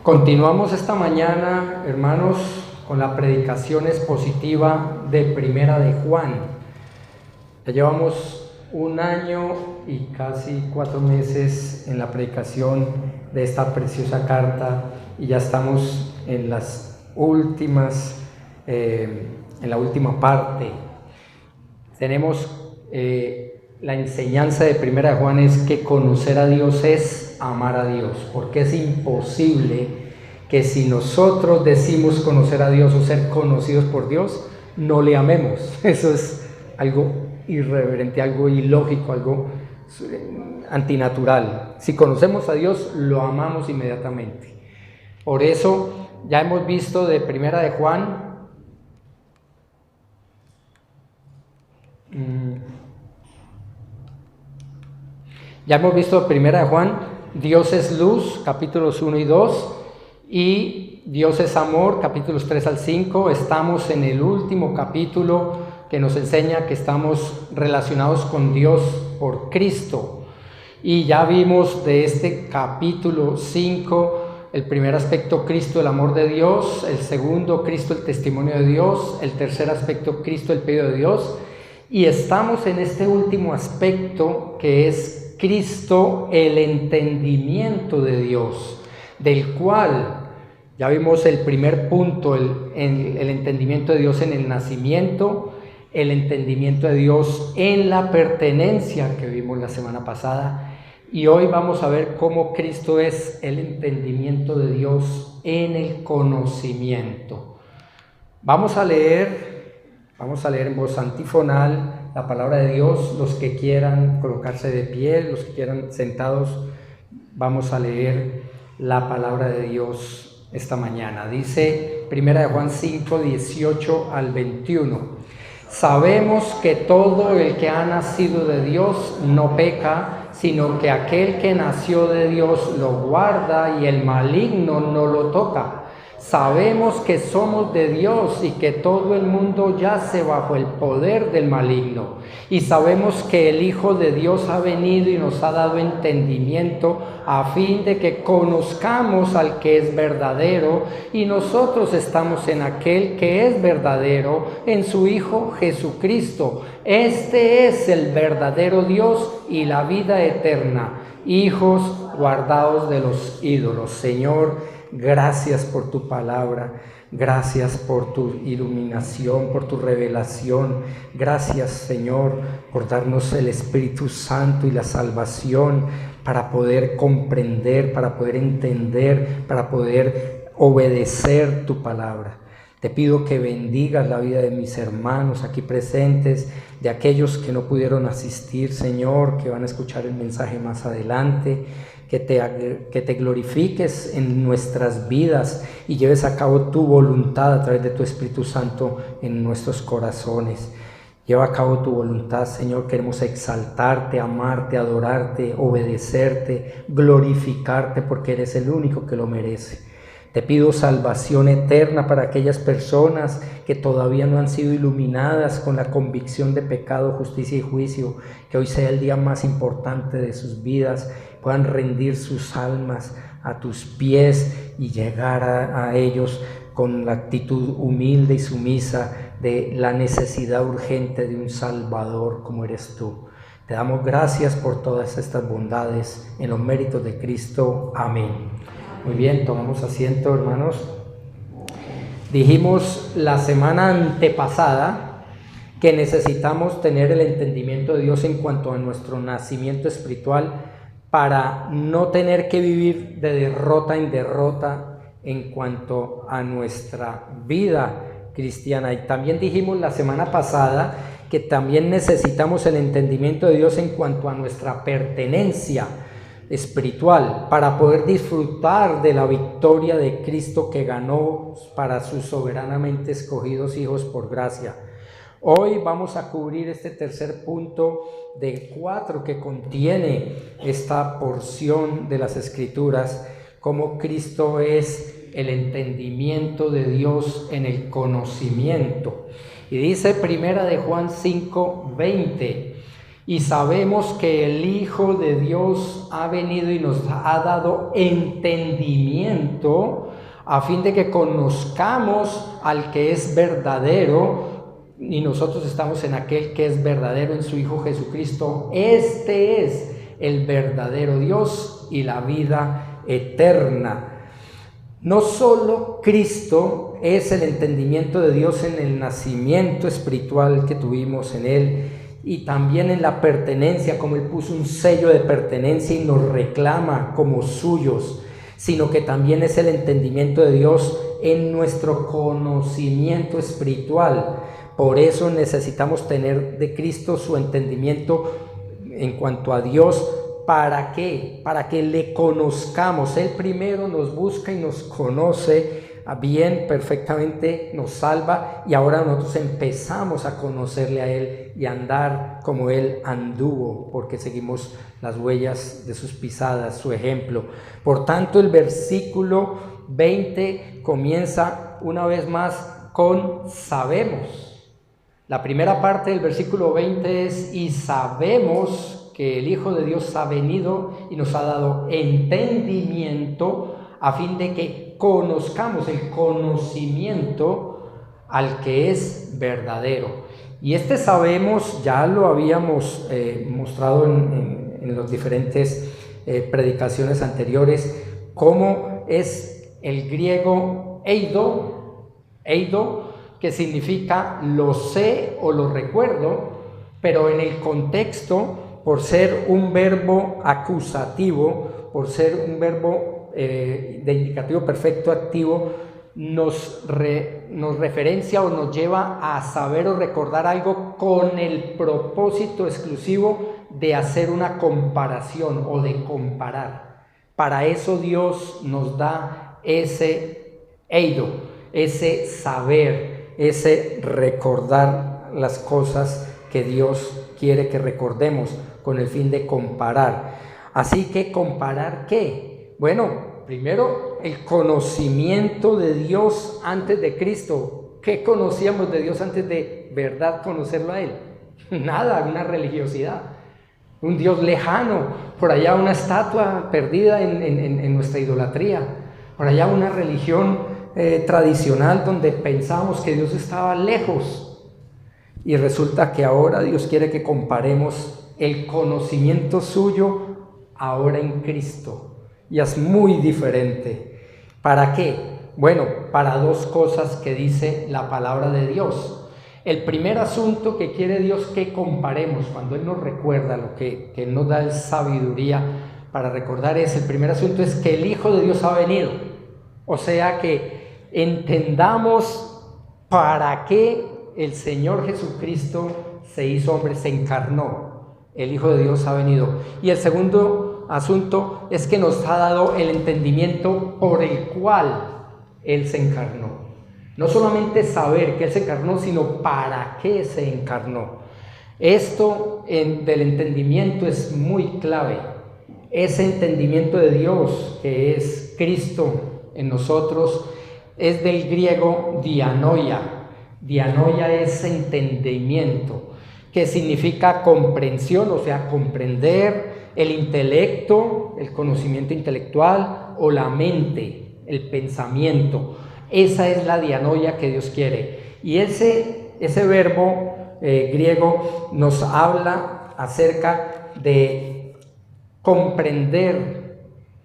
Continuamos esta mañana, hermanos, con la predicación expositiva de Primera de Juan. Ya llevamos un año y casi 4 meses en la predicación de esta preciosa carta y ya estamos en las últimas, en la última parte. Tenemos la enseñanza de Primera de Juan es que conocer a Dios es amar a Dios, porque es imposible que si nosotros decimos conocer a Dios o ser conocidos por Dios, no le amemos. Eso es algo irreverente, algo ilógico, algo antinatural. Si conocemos a Dios, lo amamos inmediatamente. Por eso ya hemos visto de Primera de Juan, Primera de Juan, Dios es luz, capítulos 1 y 2, y Dios es amor, capítulos 3 al 5. Estamos en el último capítulo que nos enseña que estamos relacionados con Dios por Cristo. Y ya vimos de este capítulo 5, el primer aspecto, Cristo, el amor de Dios; el segundo, Cristo, el testimonio de Dios; el tercer aspecto, Cristo, el pedido de Dios. Y estamos en este último aspecto que es Cristo, el entendimiento de Dios, del cual ya vimos el primer punto, el entendimiento de Dios en el nacimiento, el entendimiento de Dios en la pertenencia que vimos la semana pasada, y hoy vamos a ver cómo Cristo es el entendimiento de Dios en el conocimiento. Vamos a leer en voz antifonal la palabra de Dios. Los que quieran colocarse de pie, los que quieran sentados, vamos a leer la palabra de Dios esta mañana. Dice Primera de Juan 5, 18 al 21. Sabemos que todo el que ha nacido de Dios no peca, sino que aquel que nació de Dios lo guarda y el maligno no lo toca. Sabemos que somos de Dios y que todo el mundo yace bajo el poder del maligno. Y sabemos que el Hijo de Dios ha venido y nos ha dado entendimiento a fin de que conozcamos al que es verdadero, y nosotros estamos en aquel que es verdadero, en su Hijo Jesucristo. Este es el verdadero Dios y la vida eterna, hijos guardados de los ídolos. Señor, gracias por tu palabra, gracias por tu iluminación, por tu revelación. Gracias, Señor, por darnos el Espíritu Santo y la salvación para poder comprender, para poder entender, para poder obedecer tu palabra. Te pido que bendigas la vida de mis hermanos aquí presentes, de aquellos que no pudieron asistir, Señor, que van a escuchar el mensaje más adelante. Que te glorifiques en nuestras vidas y lleves a cabo tu voluntad a través de tu Espíritu Santo en nuestros corazones. Lleva a cabo tu voluntad, Señor. Queremos exaltarte, amarte, adorarte, obedecerte, glorificarte, porque eres el único que lo merece. Te pido salvación eterna para aquellas personas que todavía no han sido iluminadas con la convicción de pecado, justicia y juicio. Que hoy sea el día más importante de sus vidas, puedan rendir sus almas a tus pies y llegar a ellos con la actitud humilde y sumisa de la necesidad urgente de un Salvador como eres tú. Te damos gracias por todas estas bondades, en los méritos de Cristo. Amén. Muy bien, tomamos asiento, hermanos. Dijimos la semana antepasada que necesitamos tener el entendimiento de Dios en cuanto a nuestro nacimiento espiritual para no tener que vivir de derrota en derrota en cuanto a nuestra vida cristiana. Y también dijimos la semana pasada que también necesitamos el entendimiento de Dios en cuanto a nuestra pertenencia espiritual para poder disfrutar de la victoria de Cristo que ganó para sus soberanamente escogidos hijos por gracia. Hoy vamos a cubrir este tercer punto de 4 que contiene esta porción de las Escrituras, cómo Cristo es el entendimiento de Dios en el conocimiento. Y dice Primera de Juan 5:20, y sabemos que el Hijo de Dios ha venido y nos ha dado entendimiento a fin de que conozcamos al que es verdadero, y nosotros estamos en aquel que es verdadero, en su Hijo Jesucristo. Este es el verdadero Dios y la vida eterna. No solo Cristo es el entendimiento de Dios en el nacimiento espiritual que tuvimos en Él, y también en la pertenencia, como Él puso un sello de pertenencia y nos reclama como suyos, sino que también es el entendimiento de Dios en nuestro conocimiento espiritual. Por eso necesitamos tener de Cristo su entendimiento en cuanto a Dios. ¿Para qué? Para que le conozcamos. Él primero nos busca y nos conoce bien, perfectamente, nos salva, y ahora nosotros empezamos a conocerle a Él y a andar como Él anduvo, porque seguimos las huellas de sus pisadas, su ejemplo. Por tanto, el versículo 20 comienza una vez más con sabemos. La primera parte del versículo 20 es: y sabemos que el Hijo de Dios ha venido y nos ha dado entendimiento a fin de que conozcamos, el conocimiento al que es verdadero. Y este sabemos, ya lo habíamos mostrado en las diferentes predicaciones anteriores, cómo es el griego eido, que significa lo sé o lo recuerdo, pero en el contexto, por ser un verbo acusativo, por ser un verbo de indicativo perfecto activo, nos referencia o nos lleva a saber o recordar algo con el propósito exclusivo de hacer una comparación o de comparar. Para eso Dios nos da ese eido, ese saber, ese recordar las cosas que Dios quiere que recordemos con el fin de comparar. Así que, ¿comparar qué? Bueno, primero, el conocimiento de Dios antes de Cristo. ¿Qué conocíamos de Dios antes de verdad conocerlo a Él? Nada, una religiosidad, un Dios lejano, por allá una estatua perdida en nuestra idolatría, por allá una religión tradicional donde pensábamos que Dios estaba lejos. Y resulta que ahora Dios quiere que comparemos el conocimiento suyo ahora en Cristo. Y es muy diferente. ¿Para qué? Bueno, para dos cosas que dice la palabra de Dios. El primer asunto que quiere Dios que comparemos, cuando Él nos recuerda lo que Él nos da sabiduría para recordar, el primer asunto es que el Hijo de Dios ha venido. O sea que entendamos para qué el Señor Jesucristo se hizo hombre, se encarnó. El Hijo de Dios ha venido. Y el segundo asunto es que nos ha dado el entendimiento por el cual Él se encarnó. No solamente saber que Él se encarnó, sino para qué se encarnó. Esto del entendimiento es muy clave. Ese entendimiento de Dios, que es Cristo en nosotros, es del griego dianoia. Dianoia es entendimiento, que significa comprensión, o sea, comprender, el intelecto, el conocimiento intelectual, o la mente, el pensamiento. Esa es la dianoia que Dios quiere. Y ese verbo griego nos habla acerca de comprender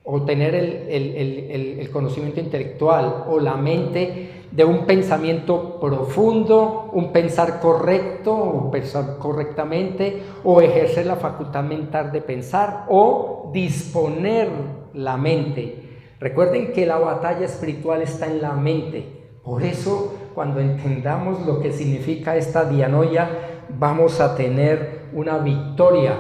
o tener el conocimiento intelectual o la mente de un pensamiento profundo, un pensar correcto o pensar correctamente, o ejercer la facultad mental de pensar o disponer la mente. Recuerden que la batalla espiritual está en la mente. Por eso, cuando entendamos lo que significa esta dianoia, vamos a tener una victoria,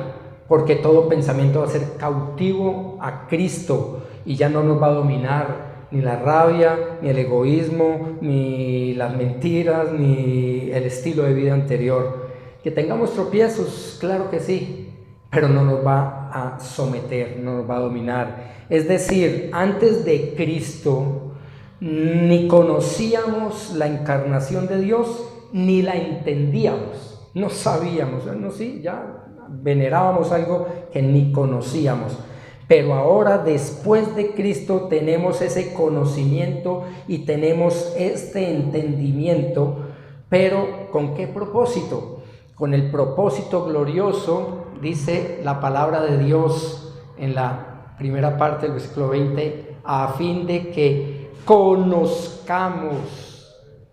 porque todo pensamiento va a ser cautivo a Cristo y ya no nos va a dominar ni la rabia, ni el egoísmo, ni las mentiras, ni el estilo de vida anterior. Que tengamos tropiezos, claro que sí, pero no nos va a someter, no nos va a dominar. Es decir, antes de Cristo ni conocíamos la encarnación de Dios, ni la entendíamos, no sabíamos. No, sí, ya venerábamos algo que ni conocíamos. Pero ahora, después de Cristo, tenemos ese conocimiento y tenemos este entendimiento. Pero ¿con qué propósito? Con el propósito glorioso, dice la palabra de Dios en la primera parte del versículo 20, a fin de que conozcamos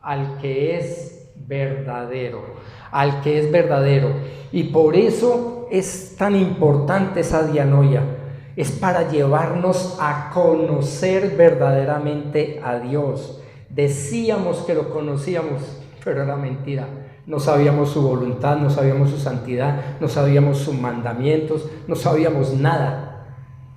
al que es verdadero, al que es verdadero. Y por eso es tan importante esa dianoia. Es para llevarnos a conocer verdaderamente a Dios. Decíamos que lo conocíamos, pero era mentira. No sabíamos su voluntad, no sabíamos su santidad, no sabíamos sus mandamientos, no sabíamos nada.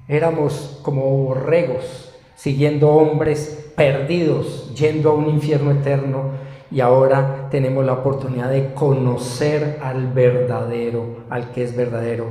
Éramos como borregos, siguiendo hombres perdidos, yendo a un infierno eterno. Y ahora tenemos la oportunidad de conocer al verdadero, al que es verdadero.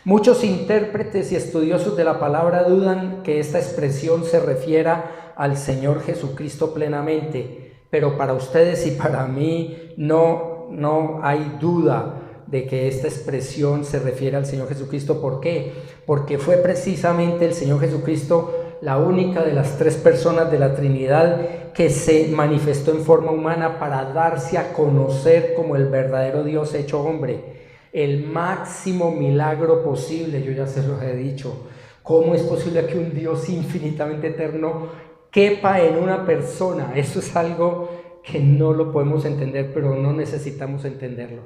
Muchos intérpretes y estudiosos de la palabra dudan que esta expresión se refiera al Señor Jesucristo plenamente, pero para ustedes y para mí no hay duda de que esta expresión se refiere al Señor Jesucristo. ¿Por qué? Porque fue precisamente el Señor Jesucristo la única de las tres personas de la Trinidad que se manifestó en forma humana para darse a conocer como el verdadero Dios hecho hombre. El máximo milagro posible, yo ya se los he dicho. ¿Cómo es posible que un Dios infinitamente eterno quepa en una persona? Eso es algo que no lo podemos entender, pero no necesitamos entenderlo.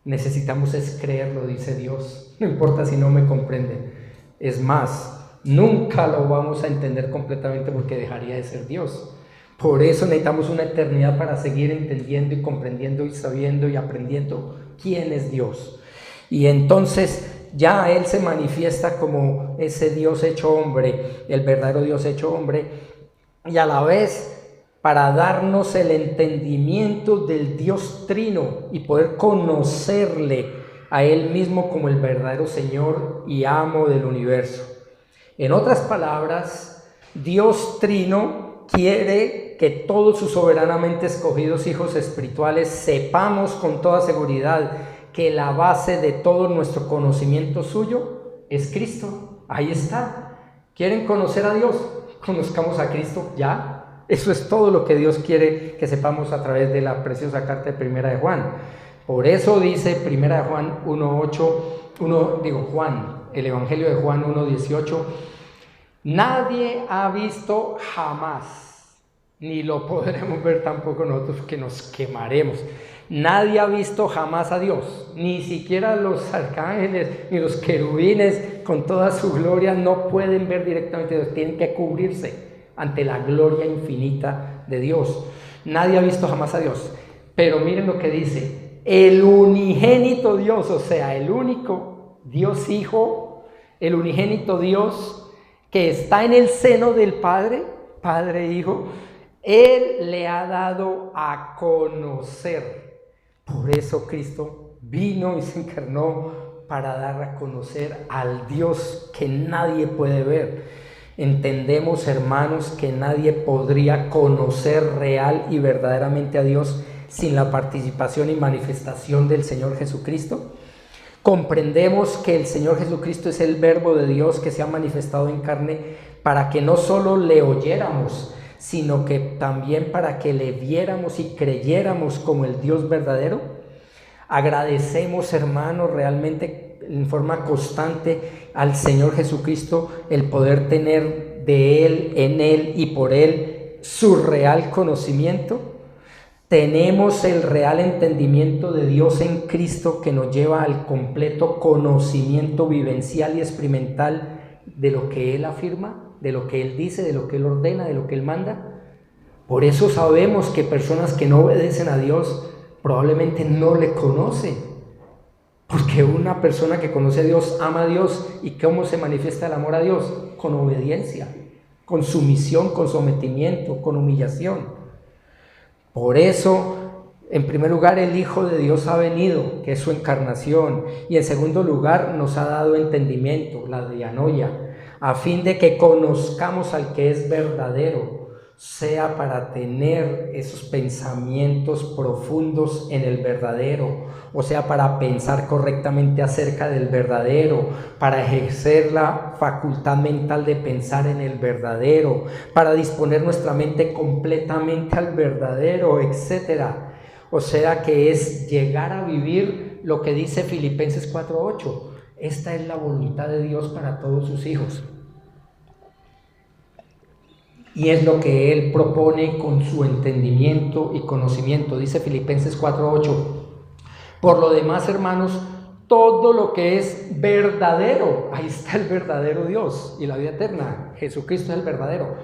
Necesitamos es creerlo, dice Dios. No importa si no me comprenden. Es más, nunca lo vamos a entender completamente porque dejaría de ser Dios. Por eso necesitamos una eternidad para seguir entendiendo y comprendiendo y sabiendo y aprendiendo quién es Dios. Y entonces ya Él se manifiesta como ese Dios hecho hombre, el verdadero Dios hecho hombre, y a la vez para darnos el entendimiento del Dios Trino y poder conocerle a Él mismo como el verdadero Señor y amo del universo. En otras palabras, Dios Trino quiere que todos sus soberanamente escogidos hijos espirituales sepamos con toda seguridad que la base de todo nuestro conocimiento suyo es Cristo. Ahí está. ¿Quieren conocer a Dios? Conozcamos a Cristo ya. Eso es todo lo que Dios quiere que sepamos a través de la preciosa carta de Primera de Juan. Por eso dice Primera de Juan 1:8, Juan, el Evangelio de Juan 1:18, nadie ha visto jamás, ni lo podremos ver tampoco nosotros que nos quemaremos. Nadie ha visto jamás a Dios, ni siquiera los arcángeles ni los querubines con toda su gloria no pueden ver directamente a Dios, tienen que cubrirse ante la gloria infinita de Dios. Nadie ha visto jamás a Dios, pero miren lo que dice, el unigénito Dios, o sea, el único Dios Hijo, el unigénito Dios que está en el seno del Padre, Padre e Hijo, Él le ha dado a conocer. Por eso Cristo vino y se encarnó para dar a conocer al Dios que nadie puede ver. Entendemos, hermanos, que nadie podría conocer real y verdaderamente a Dios sin la participación y manifestación del Señor Jesucristo. Comprendemos que el Señor Jesucristo es el Verbo de Dios que se ha manifestado en carne para que no solo le oyéramos, sino que también para que le viéramos y creyéramos como el Dios verdadero. Agradecemos, hermanos, realmente en forma constante al Señor Jesucristo el poder tener de Él, en Él y por Él su real conocimiento. Tenemos el real entendimiento de Dios en Cristo que nos lleva al completo conocimiento vivencial y experimental de lo que Él afirma, de lo que Él dice, de lo que Él ordena, de lo que Él manda. Por eso sabemos que personas que no obedecen a Dios probablemente no le conocen. Porque una persona que conoce a Dios ama a Dios. ¿Y cómo se manifiesta el amor a Dios? Con obediencia, con sumisión, con sometimiento, con humillación. Por eso, en primer lugar, el Hijo de Dios ha venido, que es su encarnación. Y en segundo lugar, nos ha dado entendimiento, la dianoia, a fin de que conozcamos al que es verdadero. sea para tener esos pensamientos profundos en el verdadero, o sea para pensar correctamente acerca del verdadero, para ejercer la facultad mental de pensar en el verdadero, para disponer nuestra mente completamente al verdadero, etc. O sea que es llegar a vivir lo que dice Filipenses 4:8. Esta es la voluntad de Dios para todos sus hijos. Y es lo que Él propone con su entendimiento y conocimiento. Dice Filipenses 4:8. Por lo demás, hermanos, todo lo que es verdadero, ahí está el verdadero Dios y la vida eterna. Jesucristo es el verdadero.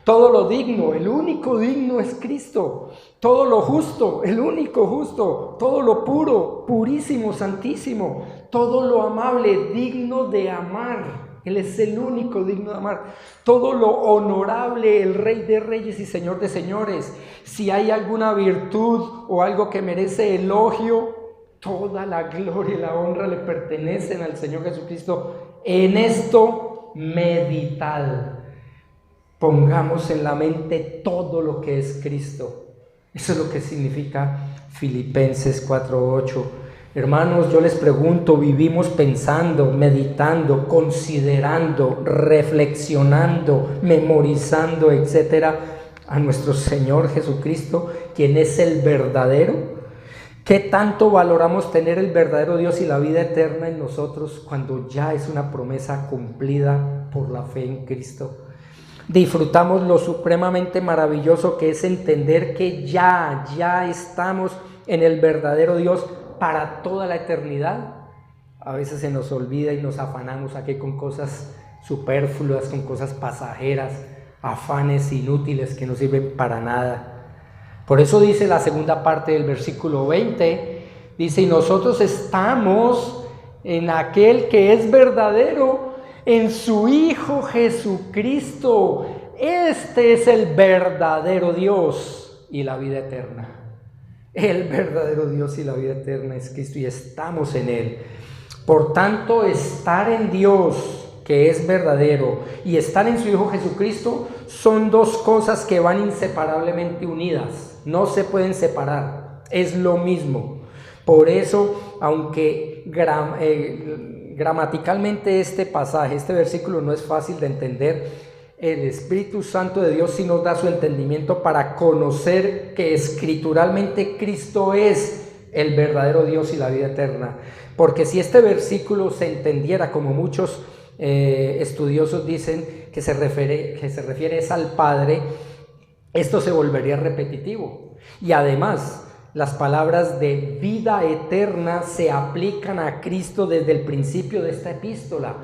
Todo lo digno, el único digno es Cristo. Todo lo justo, el único justo. Todo lo puro, purísimo, santísimo. Todo lo amable, digno de amar. Él es el único digno de amar. Todo lo honorable, el Rey de Reyes y Señor de Señores. Si hay alguna virtud o algo que merece elogio, toda la gloria y la honra le pertenecen al Señor Jesucristo. En esto meditad. Pongamos en la mente todo lo que es Cristo. Eso es lo que significa Filipenses 4:8. Hermanos, yo les pregunto, ¿vivimos pensando, meditando, considerando, reflexionando, memorizando, etcétera, a nuestro Señor Jesucristo, quien es el verdadero? ¿Qué tanto valoramos tener el verdadero Dios y la vida eterna en nosotros cuando ya es una promesa cumplida por la fe en Cristo? Disfrutamos lo supremamente maravilloso que es entender que ya estamos en el verdadero Dios para toda la eternidad. A veces se nos olvida y nos afanamos aquí con cosas superfluas, con cosas pasajeras, afanes inútiles que no sirven para nada. Por eso dice la segunda parte del versículo 20, dice, y nosotros estamos en aquel que es verdadero, en su Hijo Jesucristo. Este es el verdadero Dios y la vida eterna. El verdadero Dios y la vida eterna es Cristo y estamos en Él. Por tanto, estar en Dios, que es verdadero, y estar en su Hijo Jesucristo son dos cosas que van inseparablemente unidas. No se pueden separar, es lo mismo. Por eso, aunque gramaticalmente este pasaje, este versículo no es fácil de entender, el Espíritu Santo de Dios sí nos da su entendimiento para conocer que escrituralmente Cristo es el verdadero Dios y la vida eterna. Porque si este versículo se entendiera como muchos estudiosos dicen que se refiere es al Padre, esto se volvería repetitivo. Y además, las palabras de vida eterna se aplican a Cristo desde el principio de esta epístola.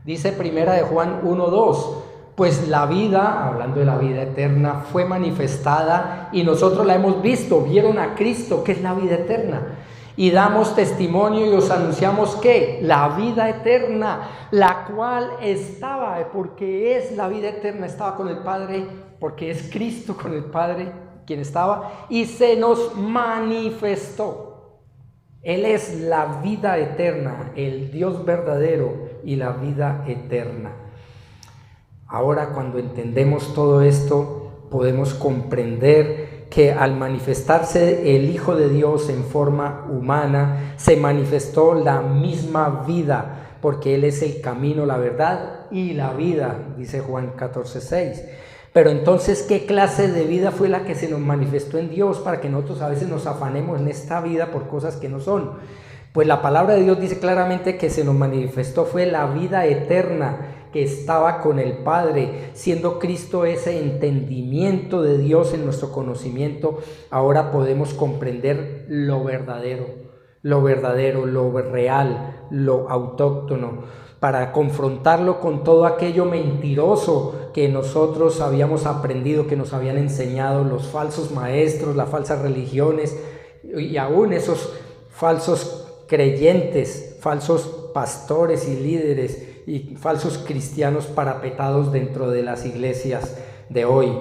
Dice primera de Juan 1:2, pues la vida, hablando de la vida eterna, fue manifestada y nosotros la hemos visto, vieron a Cristo, que es la vida eterna. Y damos testimonio y os anunciamos que la vida eterna, la cual estaba, porque es la vida eterna, estaba con el Padre, porque es Cristo con el Padre, quien estaba, y se nos manifestó. Él es la vida eterna, el Dios verdadero y la vida eterna. Ahora, cuando entendemos todo esto, podemos comprender que al manifestarse el Hijo de Dios en forma humana, se manifestó la misma vida, porque Él es el camino, la verdad y la vida, dice Juan 14:6. Pero entonces, ¿qué clase de vida fue la que se nos manifestó en Dios para que nosotros a veces nos afanemos en esta vida por cosas que no son? Pues la palabra de Dios dice claramente que se nos manifestó fue la vida eterna que estaba con el Padre, siendo Cristo ese entendimiento de Dios en nuestro conocimiento. Ahora podemos comprender lo verdadero, lo real, lo autóctono, para confrontarlo con todo aquello mentiroso que nosotros habíamos aprendido, que nos habían enseñado los falsos maestros, las falsas religiones y aún esos falsos creyentes, falsos pastores y líderes y falsos cristianos parapetados dentro de las iglesias de hoy.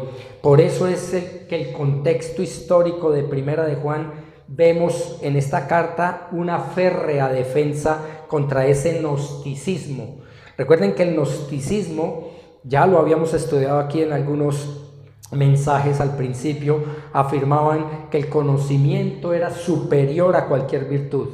Por eso es que el contexto histórico de Primera de Juan, vemos en esta carta una férrea defensa contra ese gnosticismo. Recuerden que el gnosticismo, ya lo habíamos estudiado aquí en algunos mensajes al principio afirmaban que el conocimiento era superior a cualquier virtud.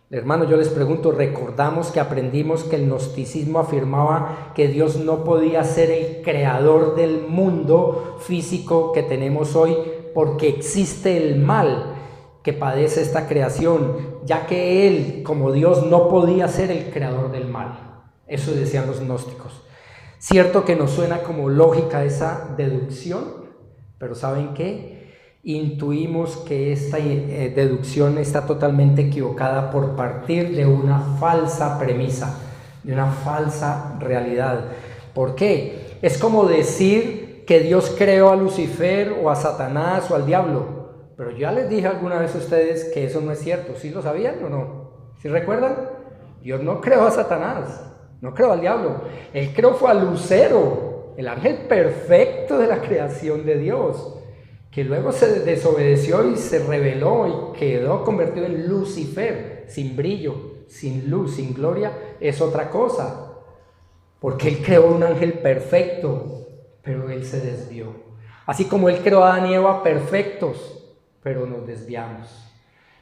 Hermanos, yo les pregunto, recordamos que aprendimos que el gnosticismo afirmaba que Dios no podía ser el creador del mundo físico que tenemos hoy porque existe el mal que padece esta creación, ya que Él, como Dios, no podía ser el creador del mal. Eso decían los gnósticos. Cierto que nos suena como lógica esa deducción, pero ¿saben qué? Intuimos que esta deducción está totalmente equivocada por partir de una falsa premisa, de una falsa realidad. ¿Por qué? Es como decir que Dios creó a Lucifer o a Satanás o al diablo. Pero ya les dije alguna vez a ustedes que eso no es cierto. ¿Sí lo sabían o no? ¿Sí recuerdan? Dios no creó a Satanás, no creó al diablo. Él creó fue a Lucero, el ángel perfecto de la creación de Dios, que luego se desobedeció y se rebeló y quedó convertido en Lucifer, sin brillo, sin luz, sin gloria. Es otra cosa, porque Él creó un ángel perfecto, pero Él se desvió. Así como Él creó a Adán y Eva perfectos, pero nos desviamos.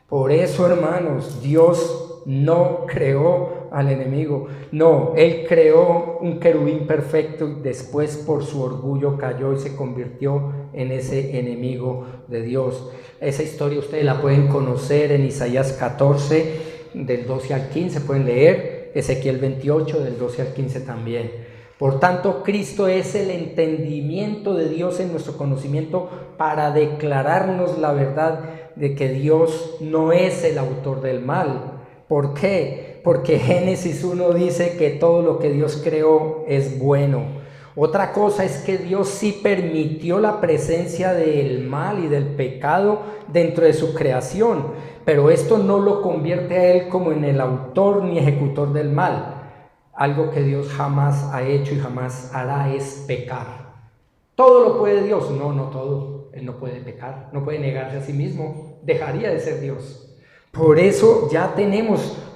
Por eso, hermanos, Dios no creó al enemigo. No, Él creó un querubín perfecto y después por su orgullo cayó y se convirtió en ese enemigo de Dios. Esa historia ustedes la pueden conocer en Isaías 14, del 12 al 15, pueden leer, Ezequiel 28, del 12 al 15 también. Por tanto, Cristo es el entendimiento de Dios en nuestro conocimiento para declararnos la verdad de que Dios no es el autor del mal. ¿Por qué? Porque Génesis 1 dice que todo lo que Dios creó es bueno. Otra cosa es que Dios sí permitió la presencia del mal y del pecado dentro de su creación, pero esto no lo convierte a Él como en el autor ni ejecutor del mal. Algo que Dios jamás ha hecho y jamás hará es pecar. ¿Todo lo puede Dios? No, no todo. Él no puede pecar, no puede negarse a sí mismo. Dejaría de ser Dios. Por eso ya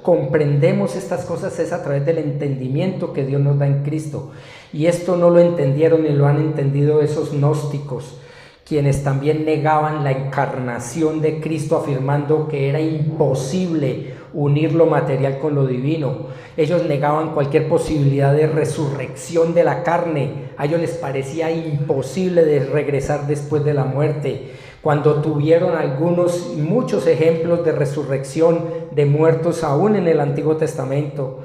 comprendemos estas cosas es a través del entendimiento que Dios nos da en Cristo. Y esto no lo entendieron ni lo han entendido esos gnósticos, quienes también negaban la encarnación de Cristo, afirmando que era imposible unir lo material con lo divino. Ellos negaban cualquier posibilidad de resurrección de la carne. A ellos les parecía imposible de regresar después de la muerte, cuando tuvieron muchos ejemplos de resurrección de muertos aún en el Antiguo Testamento.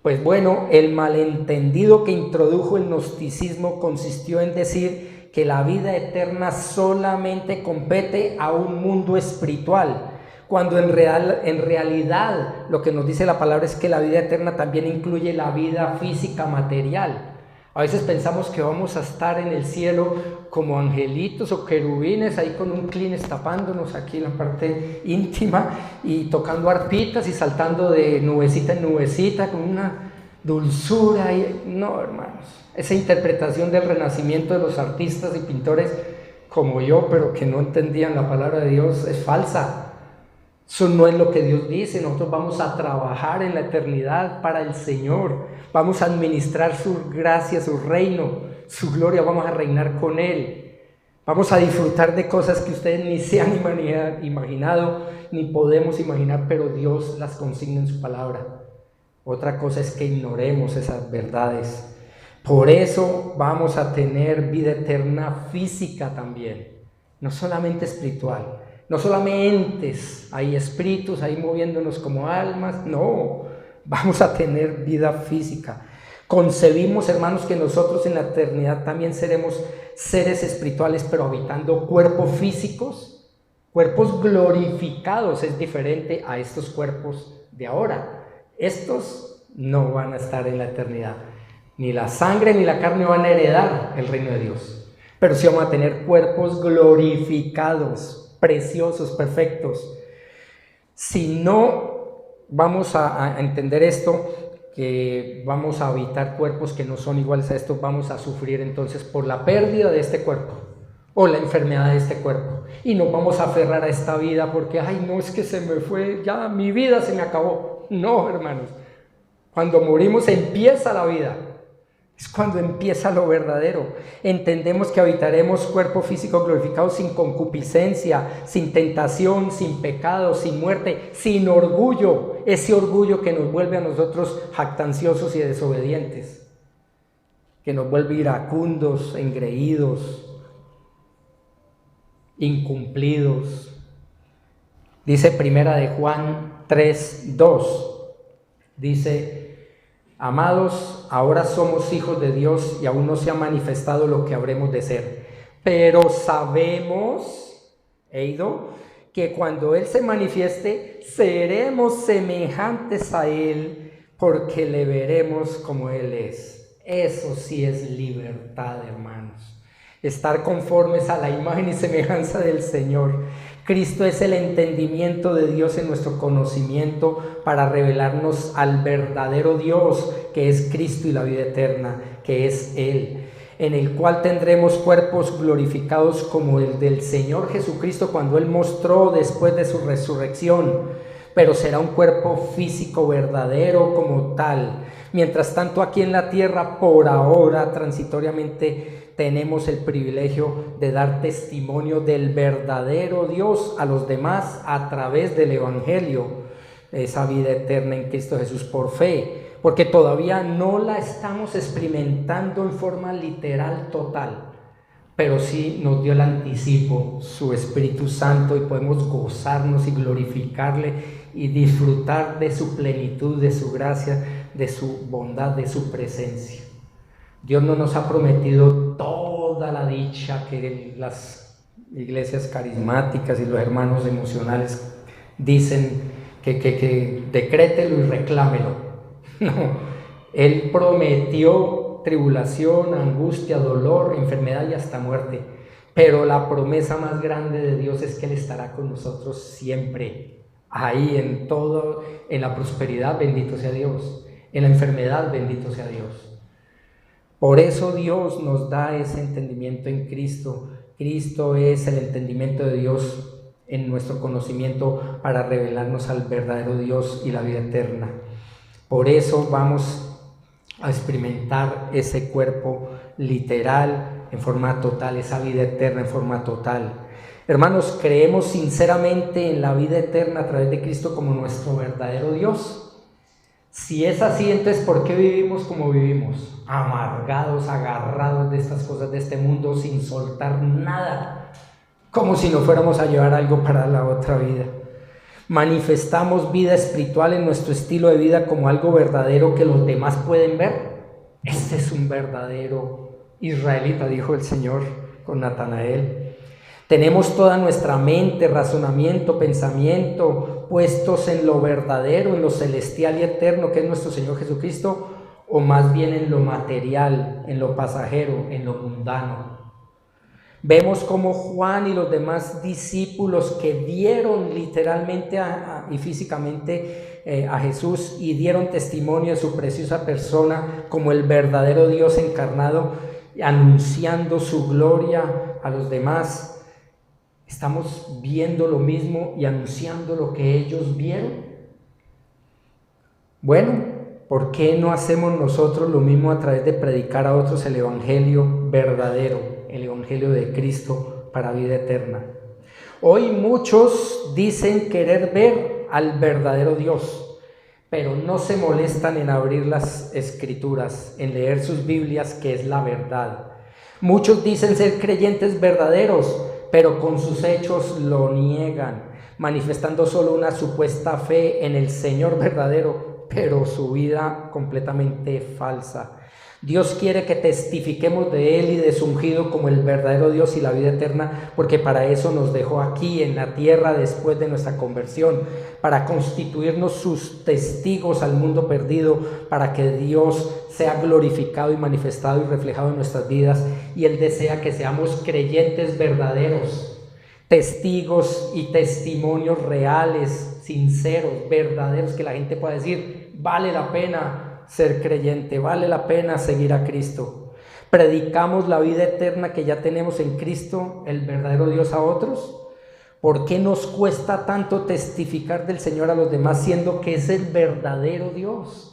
Pues bueno, el malentendido que introdujo el gnosticismo consistió en decir que la vida eterna solamente compete a un mundo espiritual, cuando en realidad lo que nos dice la palabra es que la vida eterna también incluye la vida física material. A veces pensamos que vamos a estar en el cielo como angelitos o querubines ahí con un Kleenex tapándonos aquí en la parte íntima y tocando arpitas y saltando de nubecita en nubecita con una dulzura. No, hermanos, esa interpretación del renacimiento de los artistas y pintores como yo, pero que no entendían la palabra de Dios, es falsa. Eso no es lo que Dios dice. Nosotros vamos a trabajar en la eternidad para el Señor. Vamos a administrar su gracia, su reino, su gloria. Vamos a reinar con Él. Vamos a disfrutar de cosas que ustedes ni se han imaginado, ni podemos imaginar, pero Dios las consigna en su palabra. Otra cosa es que ignoremos esas verdades. Por eso vamos a tener vida eterna física también, no solamente espiritual. No solamente hay espíritus ahí moviéndonos como almas, no, vamos a tener vida física. Concebimos, hermanos, que nosotros en la eternidad también seremos seres espirituales, pero habitando cuerpos físicos, cuerpos glorificados. Es diferente a estos cuerpos de ahora. Estos no van a estar en la eternidad. Ni la sangre ni la carne van a heredar el reino de Dios, pero sí vamos a tener cuerpos glorificados, preciosos, perfectos. Si no vamos a entender esto, que vamos a habitar cuerpos que no son iguales a estos, vamos a sufrir entonces por la pérdida de este cuerpo o la enfermedad de este cuerpo, y nos vamos a aferrar a esta vida porque, ay, no, es que se me fue, ya mi vida se me acabó. No, hermanos, cuando morimos empieza la vida. Es cuando empieza lo verdadero. Entendemos que habitaremos cuerpo físico glorificado sin concupiscencia, sin tentación, sin pecado, sin muerte, sin orgullo. Ese orgullo que nos vuelve a nosotros jactanciosos y desobedientes, que nos vuelve iracundos, engreídos, incumplidos. Dice Primera de Juan 3:2, dice: amados, ahora somos hijos de Dios y aún no se ha manifestado lo que habremos de ser. Pero sabemos, que cuando Él se manifieste, seremos semejantes a Él, porque le veremos como Él es. Eso sí es libertad, hermanos. Estar conformes a la imagen y semejanza del Señor. Cristo es el entendimiento de Dios en nuestro conocimiento para revelarnos al verdadero Dios, que es Cristo, y la vida eterna, que es Él, en el cual tendremos cuerpos glorificados como el del Señor Jesucristo cuando Él mostró después de su resurrección, pero será un cuerpo físico verdadero como tal. Mientras tanto, aquí en la tierra, por ahora, transitoriamente, tenemos el privilegio de dar testimonio del verdadero Dios a los demás a través del Evangelio, esa vida eterna en Cristo Jesús por fe, porque todavía no la estamos experimentando en forma literal total, pero sí nos dio el anticipo, su Espíritu Santo, y podemos gozarnos y glorificarle y disfrutar de su plenitud, de su gracia, de su bondad, de su presencia. Dios no nos ha prometido toda la dicha que las iglesias carismáticas y los hermanos emocionales dicen que decrételo y reclámelo. No, Él prometió tribulación, angustia, dolor, enfermedad y hasta muerte. Pero la promesa más grande de Dios es que Él estará con nosotros siempre. Ahí en todo, en la prosperidad, bendito sea Dios. En la enfermedad, bendito sea Dios. Por eso Dios nos da ese entendimiento en Cristo. Cristo es el entendimiento de Dios en nuestro conocimiento para revelarnos al verdadero Dios y la vida eterna. Por eso vamos a experimentar ese cuerpo literal en forma total, esa vida eterna en forma total. Hermanos, creemos sinceramente en la vida eterna a través de Cristo como nuestro verdadero Dios. Si es así, entonces ¿por qué vivimos como vivimos? Amargados, agarrados de estas cosas de este mundo sin soltar nada, como si no fuéramos a llevar algo para la otra vida. Manifestamos vida espiritual en nuestro estilo de vida como algo verdadero que los demás pueden ver. Este es un verdadero israelita, dijo el Señor con Natanael. Tenemos toda nuestra mente, razonamiento, pensamiento puestos en lo verdadero, en lo celestial y eterno que es nuestro Señor Jesucristo, o más bien en lo material, en lo pasajero, en lo mundano. Vemos cómo Juan y los demás discípulos que vieron literalmente y físicamente a Jesús y dieron testimonio de su preciosa persona como el verdadero Dios encarnado, anunciando su gloria a los demás. ¿Estamos viendo lo mismo y anunciando lo que ellos vieron? Bueno, ¿por qué no hacemos nosotros lo mismo a través de predicar a otros el Evangelio verdadero, el Evangelio de Cristo para vida eterna? Hoy muchos dicen querer ver al verdadero Dios, pero no se molestan en abrir las Escrituras, en leer sus Biblias, que es la verdad. Muchos dicen ser creyentes verdaderos, pero con sus hechos lo niegan, manifestando solo una supuesta fe en el Señor verdadero, pero su vida completamente falsa. Dios quiere que testifiquemos de Él y de su ungido como el verdadero Dios y la vida eterna, porque para eso nos dejó aquí en la tierra después de nuestra conversión, para constituirnos sus testigos al mundo perdido, para que Dios sea glorificado y manifestado y reflejado en nuestras vidas. Y Él desea que seamos creyentes verdaderos, testigos y testimonios reales, sinceros, verdaderos, que la gente pueda decir, vale la pena ser creyente, vale la pena seguir a Cristo. Predicamos la vida eterna que ya tenemos en Cristo, el verdadero Dios, a otros. ¿Por qué nos cuesta tanto testificar del Señor a los demás, siendo que es el verdadero Dios?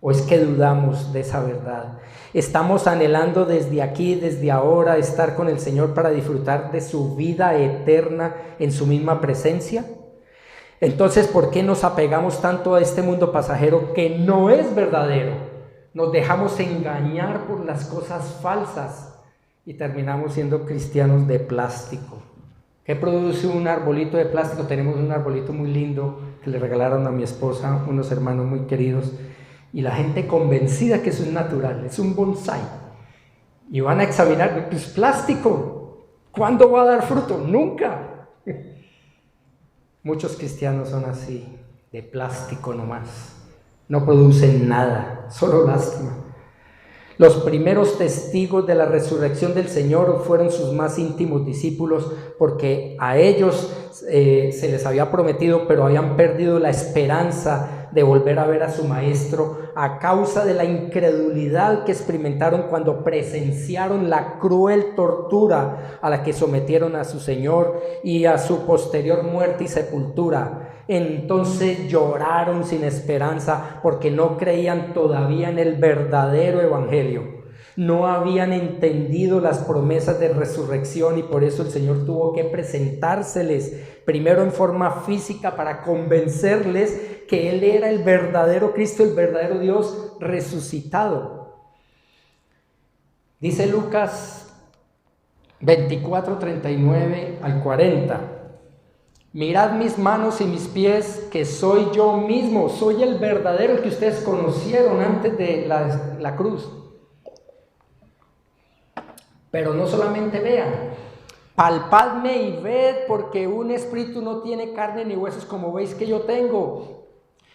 ¿O es que dudamos de esa verdad? ¿Estamos anhelando desde aquí, desde ahora, estar con el Señor para disfrutar de su vida eterna en su misma presencia? Entonces, ¿por qué nos apegamos tanto a este mundo pasajero que no es verdadero? Nos dejamos engañar por las cosas falsas y terminamos siendo cristianos de plástico. ¿Qué produce un arbolito de plástico? Tenemos un arbolito muy lindo que le regalaron a mi esposa, unos hermanos muy queridos, y la gente convencida que eso es natural, es un bonsái. Y van a examinar, pues plástico, ¿cuándo va a dar fruto? Nunca. Muchos cristianos son así, de plástico nomás. No producen nada, solo lástima. Los primeros testigos de la resurrección del Señor fueron sus más íntimos discípulos, porque a ellos se les había prometido, pero habían perdido la esperanza de volver a ver a su maestro a causa de la incredulidad que experimentaron cuando presenciaron la cruel tortura a la que sometieron a su Señor y a su posterior muerte y sepultura. Entonces lloraron sin esperanza porque no creían todavía en el verdadero evangelio. No habían entendido las promesas de resurrección y por eso el Señor tuvo que presentárseles primero en forma física para convencerles que Él era el verdadero Cristo, el verdadero Dios resucitado. Dice Lucas 24, 39 al 40. Mirad mis manos y mis pies, que soy yo mismo, soy el verdadero que ustedes conocieron antes de la cruz. Pero no solamente vean, palpadme y ved, porque un espíritu no tiene carne ni huesos como veis que yo tengo.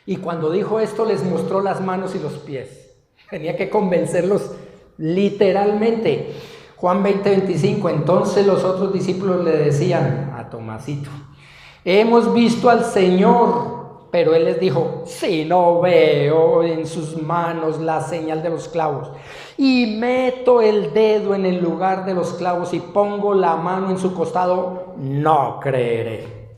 Y cuando dijo esto les mostró las manos y los pies. Tenía que convencerlos literalmente. Juan 20, 25, entonces los otros discípulos le decían a Tomasito: hemos visto al Señor. Pero él les dijo: si no veo en sus manos la señal de los clavos, y meto el dedo en el lugar de los clavos y pongo la mano en su costado, no creeré.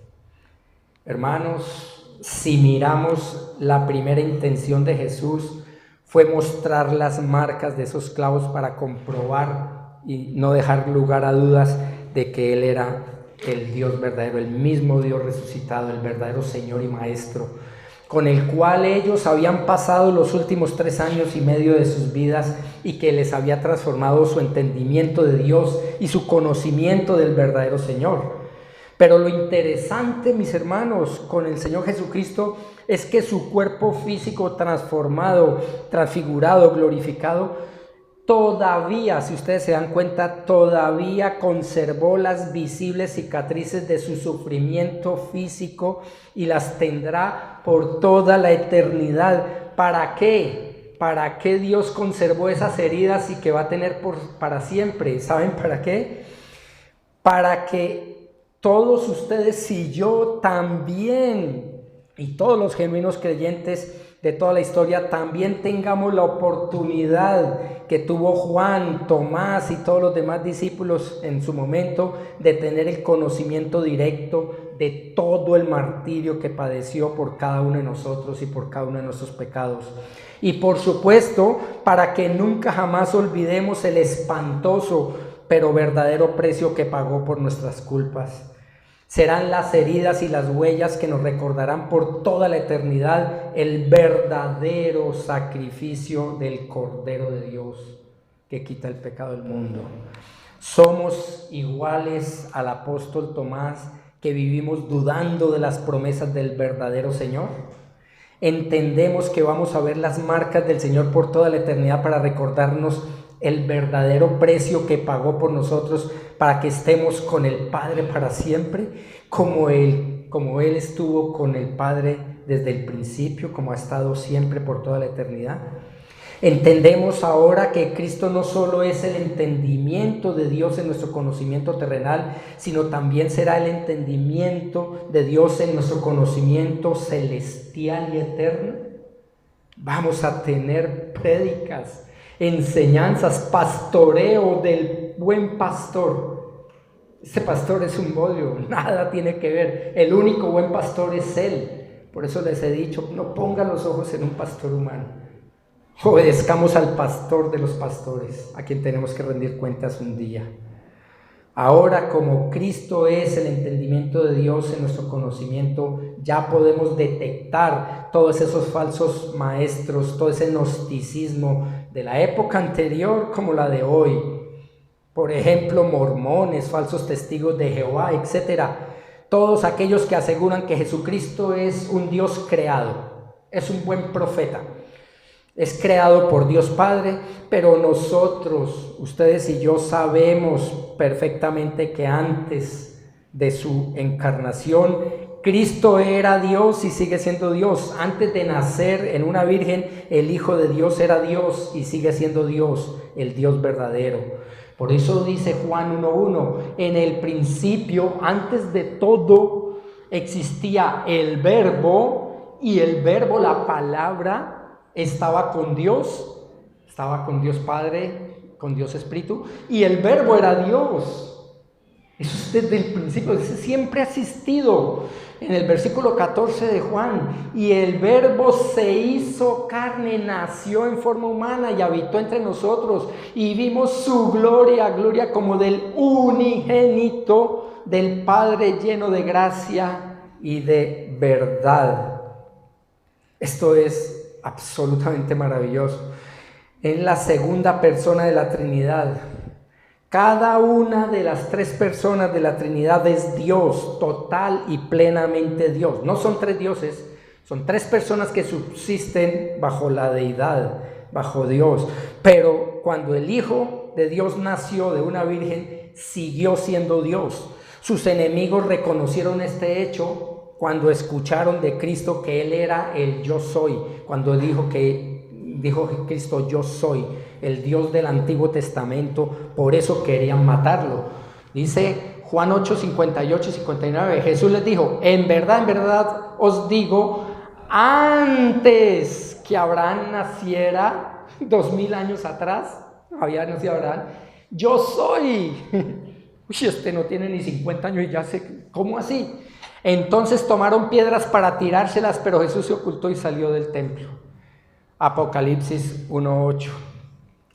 Hermanos, si miramos, la primera intención de Jesús fue mostrar las marcas de esos clavos para comprobar y no dejar lugar a dudas de que Él era el Dios verdadero, el mismo Dios resucitado, el verdadero Señor y Maestro, con el cual ellos habían pasado los últimos 3 años y medio de sus vidas y que les había transformado su entendimiento de Dios y su conocimiento del verdadero Señor. Pero lo interesante, mis hermanos, con el Señor Jesucristo es que su cuerpo físico transformado, transfigurado, glorificado, todavía, si ustedes se dan cuenta, todavía conservó las visibles cicatrices de su sufrimiento físico y las tendrá por toda la eternidad. ¿Para qué? ¿Para qué Dios conservó esas heridas y que va a tener para siempre? ¿Saben para qué? Para que todos ustedes y yo también, y todos los genuinos creyentes de toda la historia, también tengamos la oportunidad que tuvo Juan, Tomás y todos los demás discípulos en su momento de tener el conocimiento directo de todo el martirio que padeció por cada uno de nosotros y por cada uno de nuestros pecados. Y por supuesto, para que nunca jamás olvidemos el espantoso pero verdadero precio que pagó por nuestras culpas. Serán las heridas y las huellas que nos recordarán por toda la eternidad el verdadero sacrificio del Cordero de Dios que quita el pecado del mundo. Somos iguales al apóstol Tomás, que vivimos dudando de las promesas del verdadero Señor. Entendemos que vamos a ver las marcas del Señor por toda la eternidad para recordarnos el verdadero precio que pagó por nosotros para que estemos con el Padre para siempre, como Él estuvo con el Padre desde el principio, como ha estado siempre por toda la eternidad. Entendemos ahora que Cristo no solo es el entendimiento de Dios en nuestro conocimiento terrenal, sino también será el entendimiento de Dios en nuestro conocimiento celestial y eterno. Vamos a tener prédicas, enseñanzas, pastoreo del buen pastor. Ese pastor es un bodrio, nada tiene que ver. El único buen pastor es Él. Por eso les he dicho, no pongan los ojos en un pastor humano. Obedezcamos al pastor de los pastores, a quien tenemos que rendir cuentas un día. Ahora, como Cristo es el entendimiento de Dios en nuestro conocimiento, ya podemos detectar todos esos falsos maestros, todo ese gnosticismo de la época anterior como la de hoy. Por ejemplo, mormones, falsos testigos de Jehová, etc. Todos aquellos que aseguran que Jesucristo es un Dios creado, es un buen profeta. Es creado por Dios Padre, pero nosotros, ustedes y yo, sabemos perfectamente que antes de su encarnación, Cristo era Dios y sigue siendo Dios. Antes de nacer en una virgen, el Hijo de Dios era Dios y sigue siendo Dios, el Dios verdadero. Por eso dice Juan 1:1, en el principio, antes de todo, existía el Verbo, y el Verbo, la palabra, estaba con Dios Padre, con Dios Espíritu, y el Verbo era Dios. Eso es desde el principio, eso siempre ha existido. En el versículo 14 de Juan, y el Verbo se hizo carne, nació en forma humana y habitó entre nosotros, y vimos su gloria, gloria como del unigénito del Padre, lleno de gracia y de verdad. Esto es absolutamente maravilloso. Es la segunda persona de la Trinidad. Cada una de las tres personas de la Trinidad es Dios, total y plenamente Dios. No son tres dioses, son tres personas que subsisten bajo la deidad, bajo Dios. Pero cuando el Hijo de Dios nació de una virgen, siguió siendo Dios. Sus enemigos reconocieron este hecho cuando escucharon de Cristo que Él era el yo soy, cuando dijo Cristo yo soy, el Dios del Antiguo Testamento, por eso querían matarlo. Dice Juan 8, 58 y 59, Jesús les dijo, en verdad os digo, antes que Abraham naciera, 2000 años atrás, había nacido Abraham, yo soy. Uy, este no tiene ni 50 años y ya sé, ¿cómo así? Entonces tomaron piedras para tirárselas, pero Jesús se ocultó y salió del templo. Apocalipsis 1:8.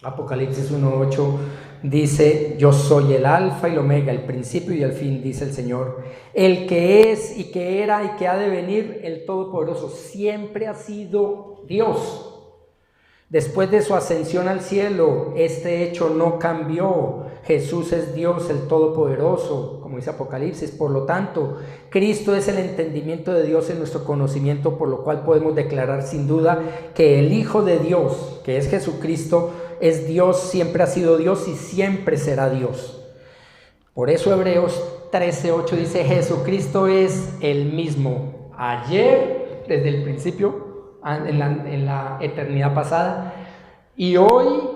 Apocalipsis 1:8 dice, yo soy el alfa y el omega, el principio y el fin, dice el Señor. El que es y que era y que ha de venir, el Todopoderoso, siempre ha sido Dios. Después de su ascensión al cielo, este hecho no cambió. Jesús es Dios, el Todopoderoso, como dice Apocalipsis. Por lo tanto, Cristo es el entendimiento de Dios en nuestro conocimiento, por lo cual podemos declarar sin duda que el Hijo de Dios, que es Jesucristo, es Dios, siempre ha sido Dios y siempre será Dios. Por eso Hebreos 13:8 dice, Jesucristo es el mismo ayer, desde el principio, en la eternidad pasada, y hoy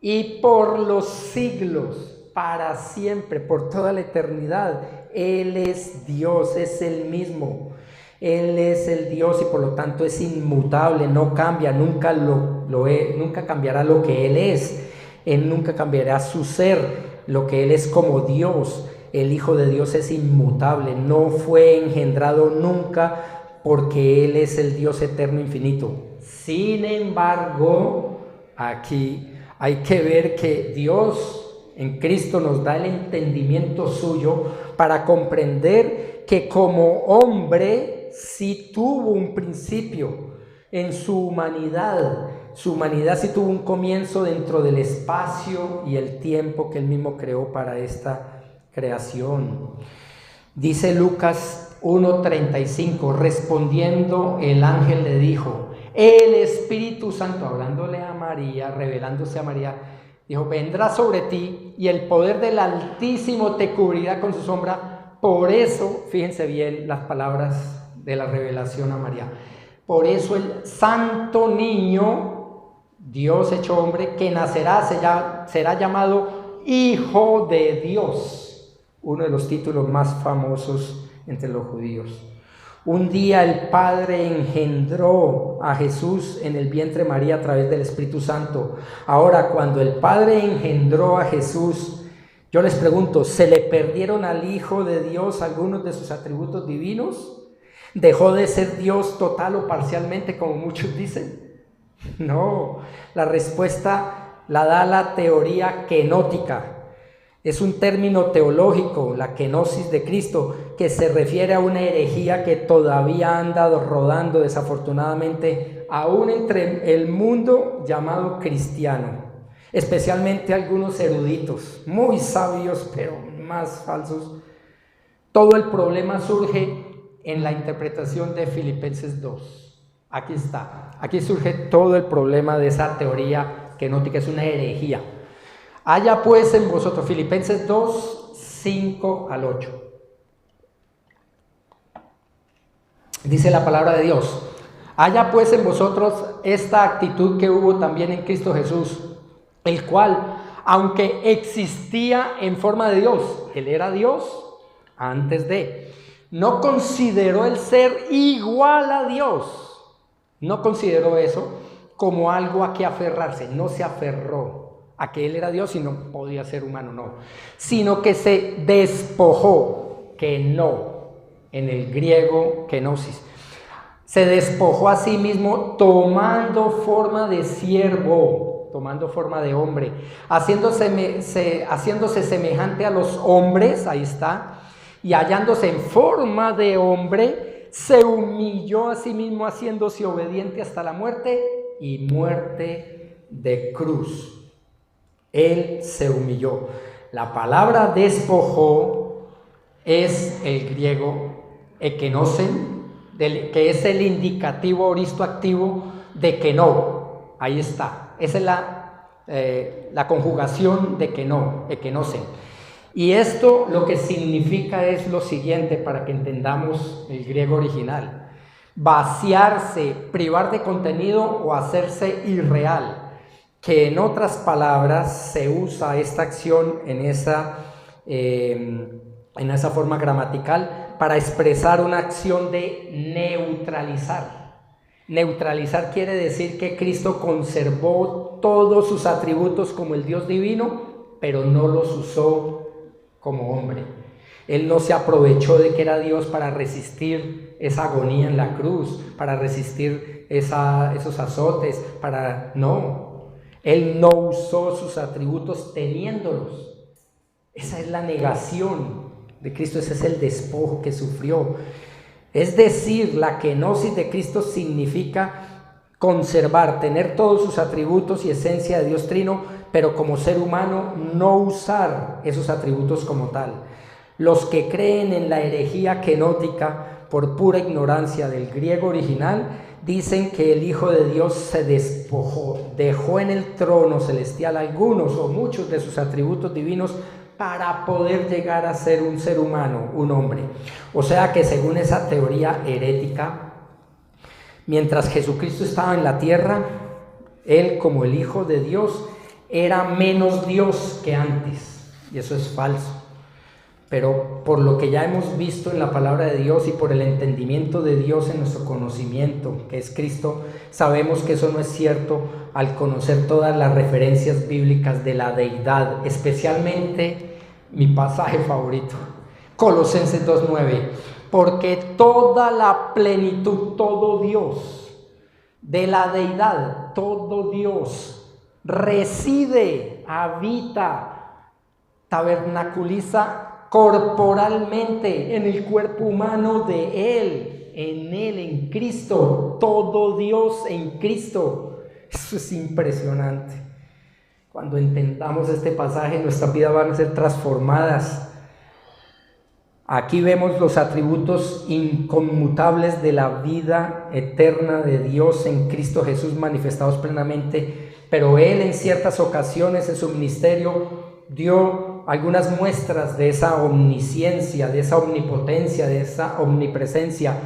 y por los siglos, para siempre, por toda la eternidad. Él es Dios, es el mismo. Él es el Dios y por lo tanto es inmutable, no cambia, nunca cambiará lo que Él es. Él nunca cambiará su ser, lo que Él es como Dios. El Hijo de Dios es inmutable, no fue engendrado nunca, porque Él es el Dios eterno infinito. Sin embargo, aquí hay que ver que Dios en Cristo nos da el entendimiento suyo para comprender que como hombre sí tuvo un principio en su humanidad. Su humanidad sí tuvo un comienzo dentro del espacio y el tiempo que Él mismo creó para esta creación. Dice Lucas 1:35, respondiendo el ángel le dijo, el Espíritu Santo, hablándole a María, revelándose a María, dijo, vendrá sobre ti y el poder del Altísimo te cubrirá con su sombra. Por eso, fíjense bien las palabras de la revelación a María, por eso el santo niño, Dios hecho hombre, que nacerá será llamado Hijo de Dios, uno de los títulos más famosos entre los judíos. Un día el Padre engendró a Jesús en el vientre de María a través del Espíritu Santo. Ahora, cuando el Padre engendró a Jesús, yo les pregunto, ¿se le perdieron al Hijo de Dios algunos de sus atributos divinos? ¿Dejó de ser Dios total o parcialmente, como muchos dicen? No, la respuesta la da la teoría kenótica. Es un término teológico, la kenosis de Cristo, que se refiere a una herejía que todavía anda rodando desafortunadamente aún entre el mundo llamado cristiano, especialmente algunos eruditos, muy sabios pero más falsos. Todo el problema surge en la interpretación de Filipenses 2. Aquí está, aquí surge todo el problema de esa teoría kenótica, es una herejía. Haya pues en vosotros, Filipenses 2, 5 al 8. Dice la palabra de Dios: haya pues en vosotros esta actitud que hubo también en Cristo Jesús, el cual, aunque existía en forma de Dios, Él era Dios antes de, no consideró el ser igual a Dios, no consideró eso como algo a que aferrarse, no se aferró a que Él era Dios y no podía ser humano, no, sino que se despojó, que no, en el griego kenosis, se despojó a sí mismo tomando forma de siervo, tomando forma de hombre, haciéndose semejante a los hombres, ahí está, y hallándose en forma de hombre, se humilló a sí mismo haciéndose obediente hasta la muerte y muerte de cruz. Él se humilló. La palabra despojó es el griego ekenosen, que es el indicativo aoristo activo de que no. Ahí está. Esa es la conjugación de que no, ekenosen. Y esto lo que significa es lo siguiente, para que entendamos el griego original: vaciarse, privar de contenido o hacerse irreal. Que en otras palabras se usa esta acción en esa forma gramatical para expresar una acción de neutralizar. Neutralizar quiere decir que Cristo conservó todos sus atributos como el Dios divino, pero no los usó como hombre. Él no se aprovechó de que era Dios para resistir esa agonía en la cruz, para resistir esos azotes, no. Él no usó sus atributos teniéndolos. Esa es la negación de Cristo, ese es el despojo que sufrió. Es decir, la kenosis de Cristo significa conservar, tener todos sus atributos y esencia de Dios Trino, pero como ser humano no usar esos atributos como tal. Los que creen en la herejía kenótica por pura ignorancia del griego original dicen que el Hijo de Dios se despojó, dejó en el trono celestial algunos o muchos de sus atributos divinos para poder llegar a ser un ser humano, un hombre. O sea que según esa teoría herética, mientras Jesucristo estaba en la tierra, Él como el Hijo de Dios era menos Dios que antes, y eso es falso. Pero por lo que ya hemos visto en la palabra de Dios y por el entendimiento de Dios en nuestro conocimiento, que es Cristo, sabemos que eso no es cierto al conocer todas las referencias bíblicas de la deidad, especialmente mi pasaje favorito, Colosenses 2:9, porque toda la plenitud, todo Dios, de la deidad, todo Dios, reside, habita, tabernaculiza corporalmente en el cuerpo humano de Él, en Cristo, todo Dios en Cristo. Eso es impresionante. Cuando entendamos este pasaje, nuestras vidas van a ser transformadas. Aquí vemos los atributos inconmutables de la vida eterna de Dios en Cristo Jesús manifestados plenamente, pero Él en ciertas ocasiones en su ministerio dio algunas muestras de esa omnisciencia, de esa omnipotencia, de esa omnipresencia,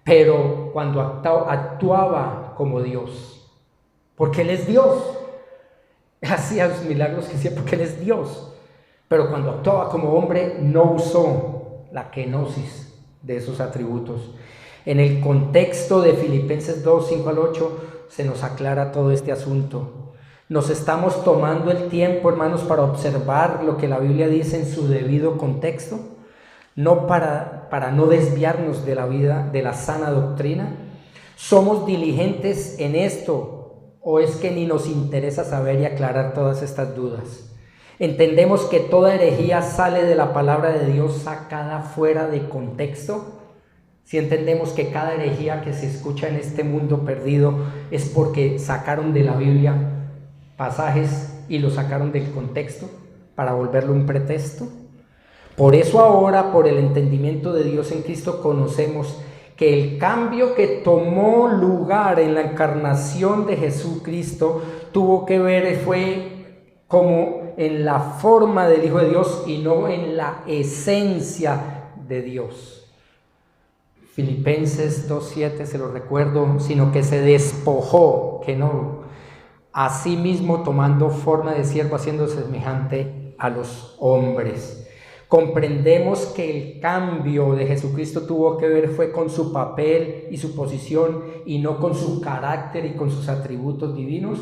pero cuando actuaba como Dios, porque Él es Dios, hacía los milagros que hacía porque Él es Dios, pero cuando actuaba como hombre no usó la kenosis de esos atributos. En el contexto de Filipenses 2, 5 al 8 se nos aclara todo este asunto. Nos estamos tomando el tiempo, hermanos, para observar lo que la Biblia dice en su debido contexto, no para no desviarnos de la vida, de la sana doctrina. Somos diligentes en esto, ¿O es que ni nos interesa saber y aclarar todas estas dudas? ¿Entendemos que toda herejía sale de la palabra de Dios sacada fuera de contexto? Si entendemos que cada herejía que se escucha en este mundo perdido es porque sacaron de la Biblia pasajes y lo sacaron del contexto para volverlo un pretexto. Por eso ahora, por el entendimiento de Dios en Cristo, conocemos que el cambio que tomó lugar en la encarnación de Jesucristo tuvo que ver, fue como en la forma del Hijo de Dios y no en la esencia de Dios. Filipenses 2:7, se lo recuerdo, sino que se despojó, que no, a sí mismo tomando forma de siervo, haciéndose semejante a los hombres. Comprendemos que el cambio de Jesucristo tuvo que ver fue con su papel y su posición y no con su carácter y con sus atributos divinos.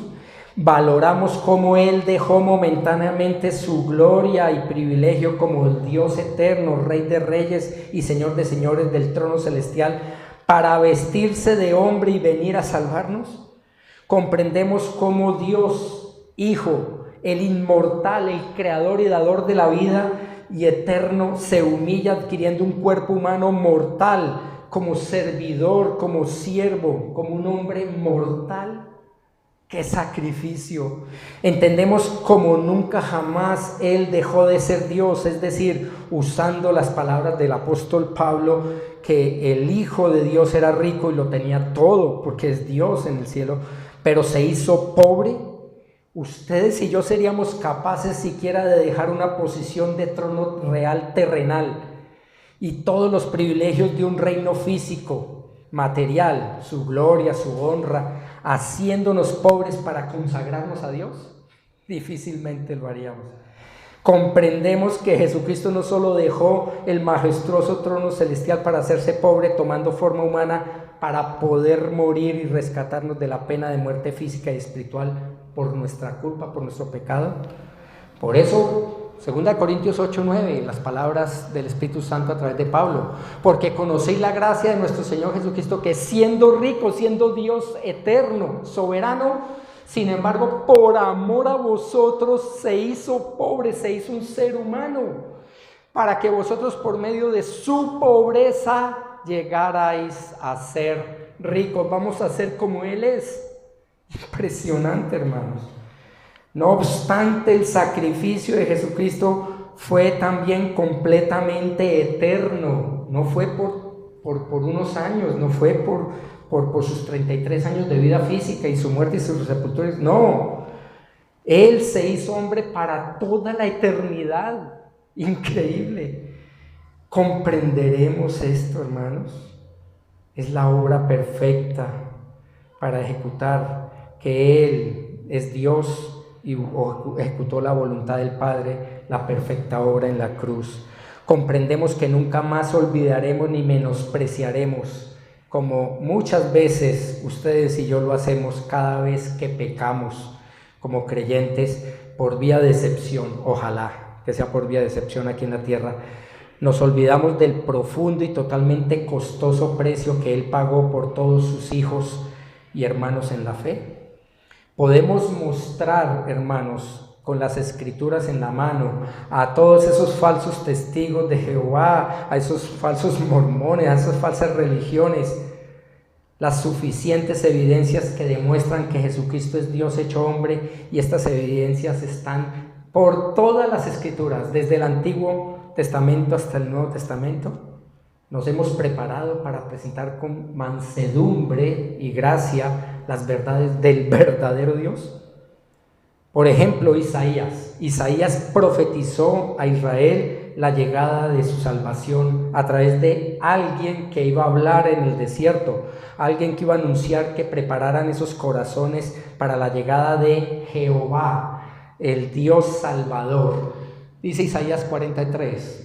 Valoramos cómo Él dejó momentáneamente su gloria y privilegio como el Dios eterno, Rey de reyes y Señor de señores del trono celestial, para vestirse de hombre y venir a salvarnos. Comprendemos cómo Dios, Hijo, el inmortal, el creador y dador de la vida y eterno, se humilla adquiriendo un cuerpo humano mortal, como servidor, como siervo, como un hombre mortal. ¡Qué sacrificio! Entendemos como nunca jamás Él dejó de ser Dios, es decir, usando las palabras del apóstol Pablo, que el Hijo de Dios era rico y lo tenía todo, porque es Dios en el cielo, pero se hizo pobre. Ustedes y yo seríamos capaces siquiera de dejar una posición de trono real terrenal y todos los privilegios de un reino físico, material, su gloria, su honra, haciéndonos pobres para consagrarnos a Dios. Difícilmente lo haríamos. Comprendemos que Jesucristo no solo dejó el majestuoso trono celestial para hacerse pobre tomando forma humana, para poder morir y rescatarnos de la pena de muerte física y espiritual por nuestra culpa, por nuestro pecado. Por eso, 2 Corintios 8:9, las palabras del Espíritu Santo a través de Pablo: porque conocéis la gracia de nuestro Señor Jesucristo, que siendo rico, siendo Dios eterno, soberano, sin embargo, por amor a vosotros se hizo pobre, se hizo un ser humano, para que vosotros por medio de su pobreza llegarais a ser ricos. Vamos a ser como Él es. Impresionante, hermanos. No obstante, el sacrificio de Jesucristo fue también completamente eterno. No fue por unos años, no fue por sus 33 años de vida física y su muerte y sus sepulturas. No, Él se hizo hombre para toda la eternidad. Increíble. ¿Comprenderemos esto, hermanos? Es la obra perfecta para ejecutar que Él es Dios y ejecutó la voluntad del Padre, la perfecta obra en la cruz. Comprendemos que nunca más olvidaremos ni menospreciaremos, como muchas veces ustedes y yo lo hacemos cada vez que pecamos como creyentes por vía de decepción. Ojalá que sea por vía de decepción aquí en la tierra. Nos olvidamos del profundo y totalmente costoso precio que Él pagó por todos sus hijos y hermanos en la fe. Podemos mostrar, hermanos, con las escrituras en la mano, a todos esos falsos testigos de Jehová, a esos falsos mormones, a esas falsas religiones, las suficientes evidencias que demuestran que Jesucristo es Dios hecho hombre, y estas evidencias están por todas las escrituras, desde el Antiguo Testamento hasta el Nuevo Testamento. Nos hemos preparado para presentar con mansedumbre y gracia las verdades del verdadero Dios. Por ejemplo, Isaías profetizó a Israel la llegada de su salvación a través de alguien que iba a hablar en el desierto, alguien que iba a anunciar que prepararan esos corazones para la llegada de Jehová, el Dios Salvador. Dice Isaías 43.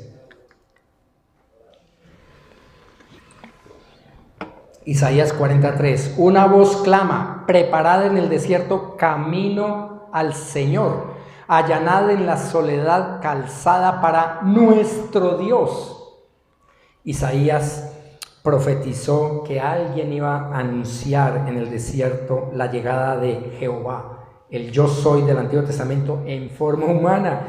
Isaías 43. Una voz clama: preparad en el desierto camino al Señor, allanad en la soledad calzada para nuestro Dios. Isaías profetizó que alguien iba a anunciar en el desierto la llegada de Jehová, el yo soy del Antiguo Testamento en forma humana.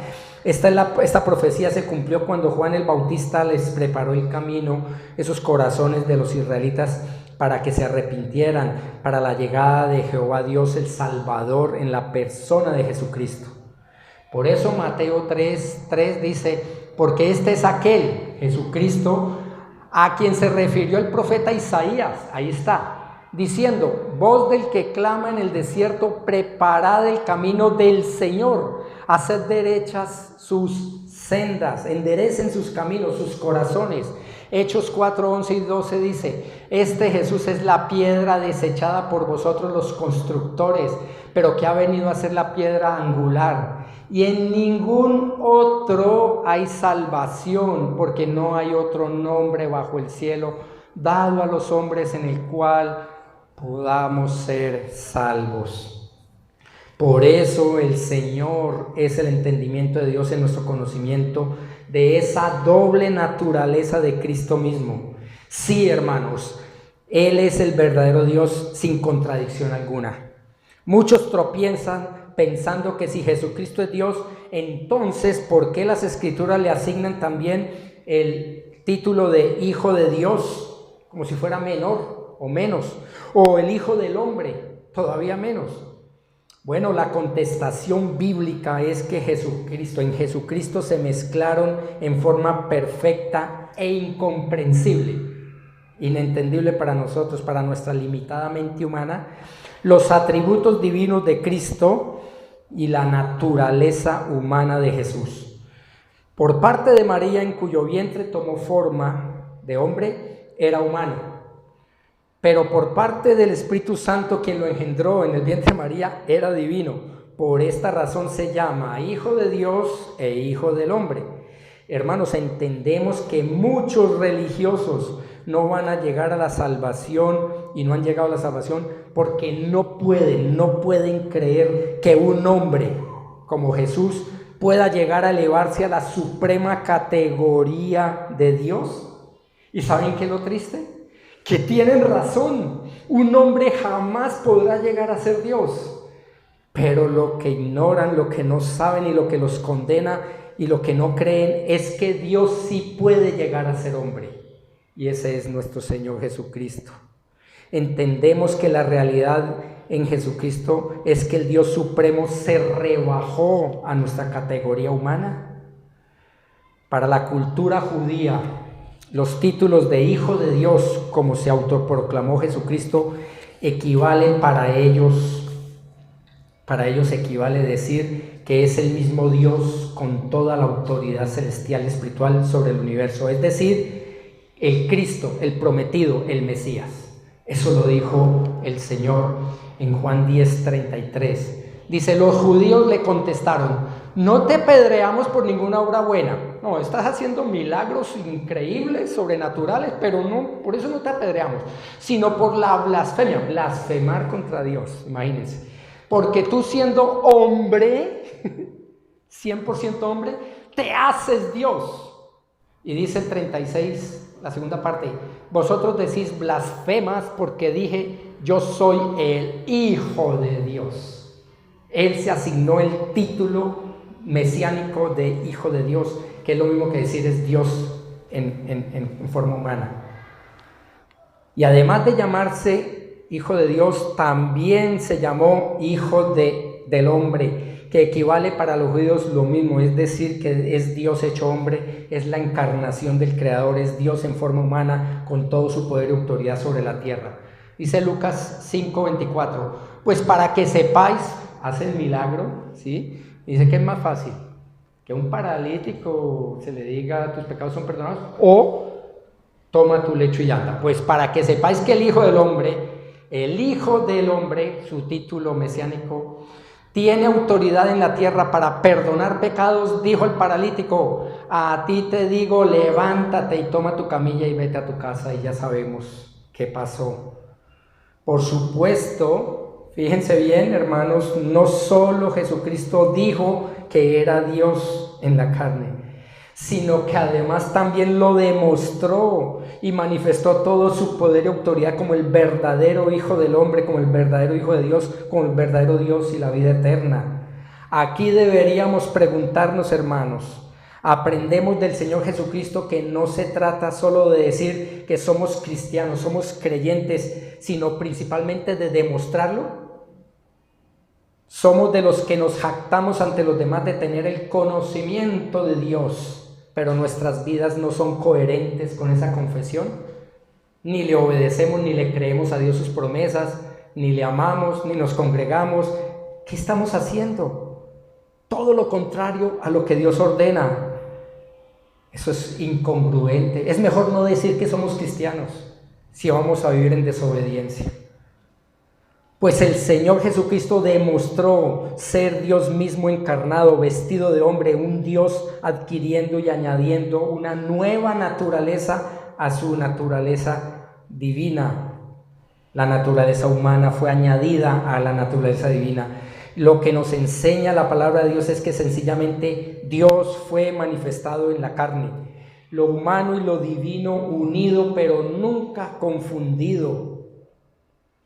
Esta profecía se cumplió cuando Juan el Bautista les preparó el camino, esos corazones de los israelitas, para que se arrepintieran para la llegada de Jehová Dios el Salvador en la persona de Jesucristo. Por eso Mateo 3 dice, porque este es aquel, Jesucristo, a quien se refirió el profeta Isaías, ahí está, diciendo, voz del que clama en el desierto, preparad el camino del Señor, haced derechas sus sendas, enderecen sus caminos, sus corazones. Hechos 4, 11 y 12 dice, este Jesús es la piedra desechada por vosotros los constructores, pero que ha venido a ser la piedra angular. Y en ningún otro hay salvación, porque no hay otro nombre bajo el cielo dado a los hombres en el cual podamos ser salvos. Por eso el Señor es el entendimiento de Dios en nuestro conocimiento de esa doble naturaleza de Cristo mismo. Sí, hermanos, Él es el verdadero Dios sin contradicción alguna. Muchos tropiezan pensando que si Jesucristo es Dios, entonces ¿por qué las Escrituras le asignan también el título de Hijo de Dios? Como si fuera menor o menos. O el Hijo del Hombre, todavía menos. Bueno, la contestación bíblica es que en Jesucristo se mezclaron en forma perfecta e incomprensible, inentendible para nosotros, para nuestra limitada mente humana, los atributos divinos de Cristo y la naturaleza humana de Jesús. Por parte de María, en cuyo vientre tomó forma de hombre, era humano. Pero por parte del Espíritu Santo, quien lo engendró en el vientre de María, era divino. Por esta razón se llama Hijo de Dios e Hijo del Hombre. Hermanos, entendemos que muchos religiosos no van a llegar a la salvación y no han llegado a la salvación porque no pueden creer que un hombre como Jesús pueda llegar a elevarse a la suprema categoría de Dios. ¿Y saben qué es lo triste? Que tienen razón, un hombre jamás podrá llegar a ser Dios, pero lo que ignoran, lo que no saben y lo que los condena y lo que no creen es que Dios sí puede llegar a ser hombre, y ese es nuestro Señor Jesucristo. Entendemos que la realidad en Jesucristo es que el Dios Supremo se rebajó a nuestra categoría humana. Para la cultura judía, los títulos de Hijo de Dios, como se autoproclamó Jesucristo, equivalen para ellos equivale decir que es el mismo Dios con toda la autoridad celestial y espiritual sobre el universo, es decir, el Cristo, el prometido, el Mesías. Eso lo dijo el Señor en Juan 10:33. Dice, los judíos le contestaron, no te apedreamos por ninguna obra buena. No, estás haciendo milagros increíbles, sobrenaturales, pero no, por eso no te apedreamos, sino por la blasfemia, blasfemar contra Dios, imagínense. Porque tú siendo hombre, 100% hombre, te haces Dios. Y dice el 36, la segunda parte, vosotros decís blasfemas porque dije, yo soy el Hijo de Dios. Él se asignó el título mesiánico de Hijo de Dios, que es lo mismo que decir es Dios en forma humana. Y además de llamarse Hijo de Dios, también se llamó Hijo del Hombre, que equivale para los judíos lo mismo, es decir, que es Dios hecho hombre, es la encarnación del Creador, es Dios en forma humana con todo su poder y autoridad sobre la tierra. Dice Lucas 5:24, pues para que sepáis, hace el milagro, ¿sí? Dice que es más fácil que un paralítico se le diga tus pecados son perdonados o toma tu lecho y anda. Pues para que sepáis que el Hijo del Hombre, su título mesiánico, tiene autoridad en la tierra para perdonar pecados, dijo el paralítico, a ti te digo, levántate y toma tu camilla y vete a tu casa. Y ya sabemos qué pasó. Por supuesto, fíjense bien, hermanos, no solo Jesucristo dijo que era Dios en la carne, sino que además también lo demostró y manifestó todo su poder y autoridad como el verdadero Hijo del Hombre, como el verdadero Hijo de Dios, como el verdadero Dios y la vida eterna. Aquí deberíamos preguntarnos, hermanos, aprendemos del Señor Jesucristo que no se trata solo de decir que somos cristianos, somos creyentes, sino principalmente de demostrarlo. Somos de los que nos jactamos ante los demás de tener el conocimiento de Dios, pero nuestras vidas no son coherentes con esa confesión. Ni le obedecemos, ni le creemos a Dios sus promesas, ni le amamos, ni nos congregamos. ¿Qué estamos haciendo? Todo lo contrario a lo que Dios ordena. Eso es incongruente. Es mejor no decir que somos cristianos si vamos a vivir en desobediencia. Pues el Señor Jesucristo demostró ser Dios mismo encarnado, vestido de hombre, un Dios adquiriendo y añadiendo una nueva naturaleza a su naturaleza divina. La naturaleza humana fue añadida a la naturaleza divina. Lo que nos enseña la palabra de Dios es que sencillamente Dios fue manifestado en la carne. Lo humano y lo divino unido, pero nunca confundido.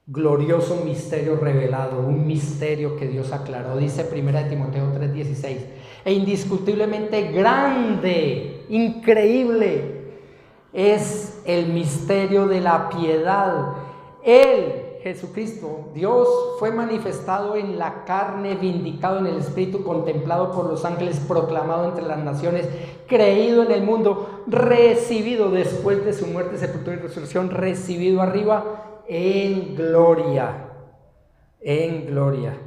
Glorioso misterio revelado, un misterio que Dios aclaró, dice 1 Timoteo 3:16, e indiscutiblemente grande, increíble, es el misterio de la piedad. Él, Jesucristo, Dios, fue manifestado en la carne, vindicado en el Espíritu, contemplado por los ángeles, proclamado entre las naciones, creído en el mundo, recibido después de su muerte, sepultura y resurrección, recibido arriba en gloria, en gloria.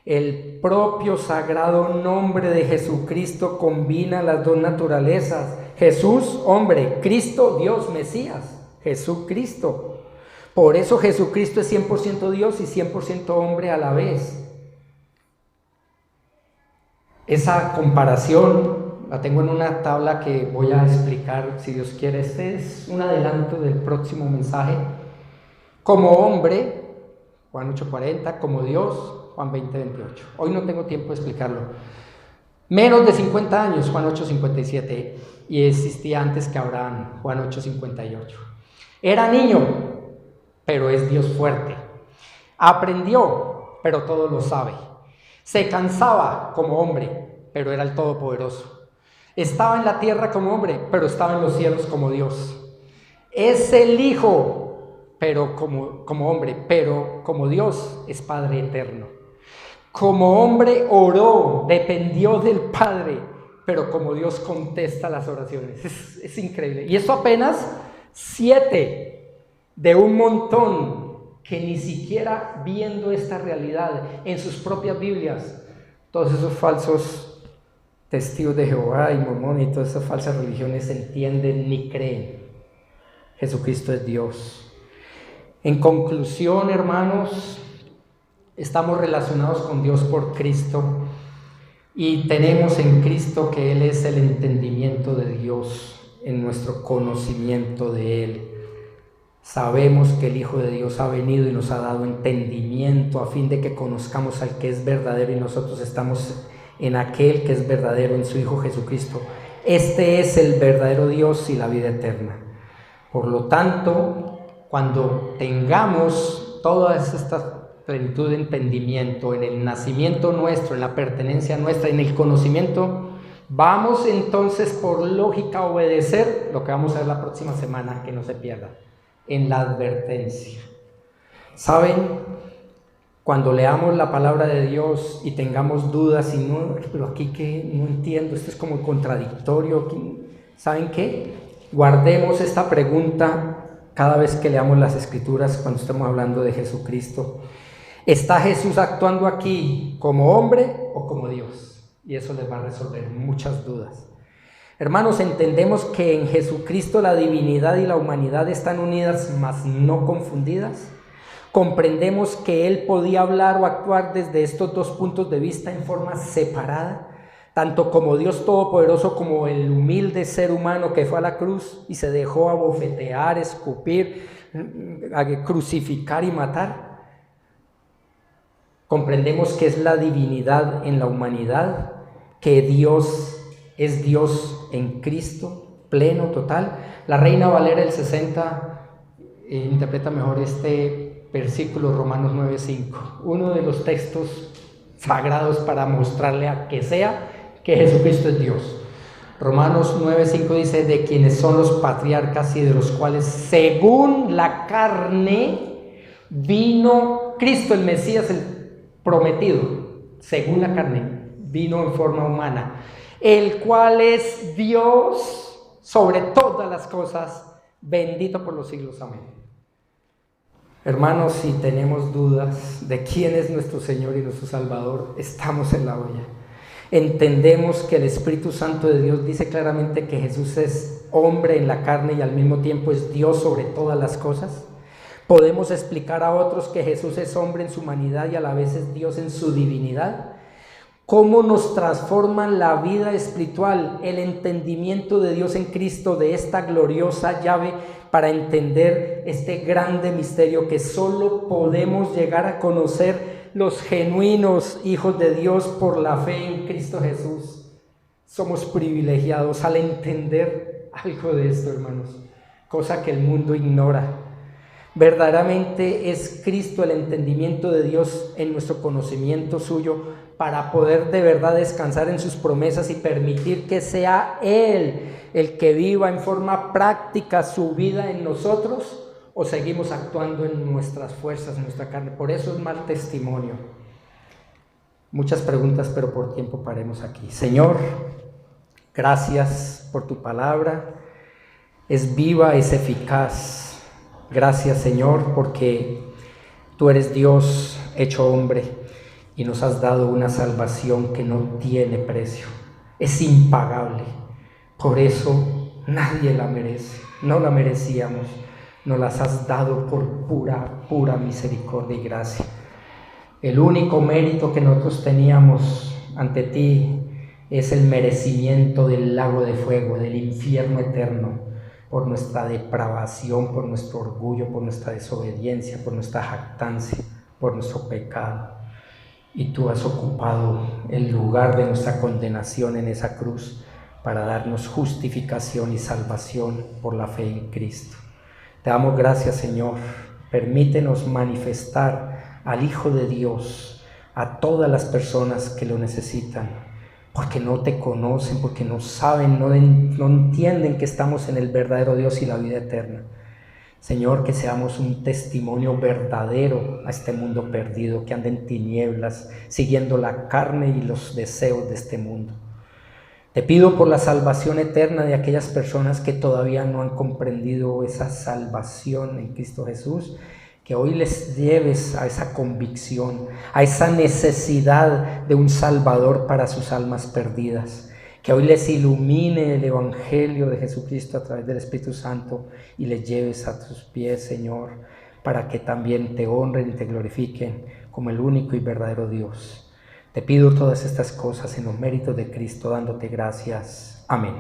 El propio sagrado nombre de Jesucristo combina las dos naturalezas. Jesús, hombre; Cristo, Dios, Mesías, Jesucristo. Por eso Jesucristo es 100% Dios y 100% hombre a la vez. Esa comparación la tengo en una tabla que voy a explicar, si Dios quiere. Este es un adelanto del próximo mensaje. Como hombre, Juan 8:40, como Dios, Juan 20:28. Hoy no tengo tiempo de explicarlo. Menos de 50 años, Juan 8:57, y existía antes que Abraham, Juan 8:58. Era niño, pero es Dios fuerte. Aprendió, pero todo lo sabe. Se cansaba como hombre, pero era el Todopoderoso. Estaba en la tierra como hombre, pero estaba en los cielos como Dios. Es el Hijo, pero como hombre, pero como Dios es Padre eterno. Como hombre oró, dependió del Padre, pero como Dios contesta las oraciones. Es increíble. Y eso apenas 7 de un montón que ni siquiera viendo esta realidad en sus propias Biblias, todos esos falsos testigos de Jehová y mormón y todas esas falsas religiones entienden ni creen. Jesucristo es Dios. En conclusión, hermanos, estamos relacionados con Dios por Cristo y tenemos en Cristo que Él es el entendimiento de Dios, en nuestro conocimiento de Él. Sabemos que el Hijo de Dios ha venido y nos ha dado entendimiento a fin de que conozcamos al que es verdadero, y nosotros estamos en aquel que es verdadero, en su Hijo Jesucristo. Este es el verdadero Dios y la vida eterna. Por lo tanto, cuando tengamos toda esta plenitud de entendimiento en el nacimiento nuestro, en la pertenencia nuestra, en el conocimiento, vamos entonces por lógica a obedecer lo que vamos a ver la próxima semana, que no se pierda, en la advertencia. ¿Saben? Cuando leamos la palabra de Dios y tengamos dudas y no, pero aquí que no entiendo, esto es como contradictorio, ¿saben qué? Guardemos esta pregunta cada vez que leamos las Escrituras, cuando estemos hablando de Jesucristo. ¿Está Jesús actuando aquí como hombre o como Dios? Y eso les va a resolver muchas dudas. Hermanos, entendemos que en Jesucristo la divinidad y la humanidad están unidas, mas no confundidas. Comprendemos que Él podía hablar o actuar desde estos dos puntos de vista en forma separada, tanto como Dios Todopoderoso como el humilde ser humano que fue a la cruz y se dejó abofetear, escupir, crucificar y matar. Comprendemos que es la divinidad en la humanidad, que Dios es Dios en Cristo, pleno, total. La Reina Valera del 60 interpreta mejor este versículo, Romanos 9:5, uno de los textos sagrados para mostrarle a que sea que Jesucristo es Dios. Romanos 9:5 dice: de quienes son los patriarcas y de los cuales según la carne vino Cristo, el Mesías, el prometido, según la carne, vino en forma humana, el cual es Dios sobre todas las cosas, bendito por los siglos. Amén. Hermanos, si tenemos dudas de quién es nuestro Señor y nuestro Salvador, estamos en la olla. Entendemos que el Espíritu Santo de Dios dice claramente que Jesús es hombre en la carne y al mismo tiempo es Dios sobre todas las cosas. Podemos explicar a otros que Jesús es hombre en su humanidad y a la vez es Dios en su divinidad. ¿Cómo nos transforma la vida espiritual el entendimiento de Dios en Cristo, de esta gloriosa llave para entender este grande misterio que solo podemos llegar a conocer los genuinos hijos de Dios por la fe en Cristo Jesús? Somos privilegiados al entender algo de esto, hermanos, cosa que el mundo ignora. Verdaderamente es Cristo el entendimiento de Dios en nuestro conocimiento suyo para poder de verdad descansar en sus promesas y permitir que sea Él el que viva en forma práctica su vida en nosotros, o seguimos actuando en nuestras fuerzas, en nuestra carne. Por eso es mal testimonio. Muchas preguntas, pero por tiempo paremos aquí. Señor, gracias por tu palabra. Es viva, es eficaz. Gracias, Señor, porque tú eres Dios hecho hombre y nos has dado una salvación que no tiene precio. Es impagable. Por eso nadie la merece. No la merecíamos. Nos las has dado por pura misericordia y gracia. El único mérito que nosotros teníamos ante ti es el merecimiento del lago de fuego, del infierno eterno, por nuestra depravación, por nuestro orgullo, por nuestra desobediencia, por nuestra jactancia, por nuestro pecado. Y tú has ocupado el lugar de nuestra condenación en esa cruz para darnos justificación y salvación por la fe en Cristo. Te damos gracias, Señor. Permítenos manifestar al Hijo de Dios a todas las personas que lo necesitan, porque no te conocen, porque no saben, no entienden que estamos en el verdadero Dios y la vida eterna. Señor, que seamos un testimonio verdadero a este mundo perdido, que anda en tinieblas, siguiendo la carne y los deseos de este mundo. Te pido por la salvación eterna de aquellas personas que todavía no han comprendido esa salvación en Cristo Jesús, que hoy les lleves a esa convicción, a esa necesidad de un Salvador para sus almas perdidas, que hoy les ilumine el Evangelio de Jesucristo a través del Espíritu Santo y les lleves a tus pies, Señor, para que también te honren y te glorifiquen como el único y verdadero Dios. Te pido todas estas cosas en los méritos de Cristo, dándote gracias. Amén.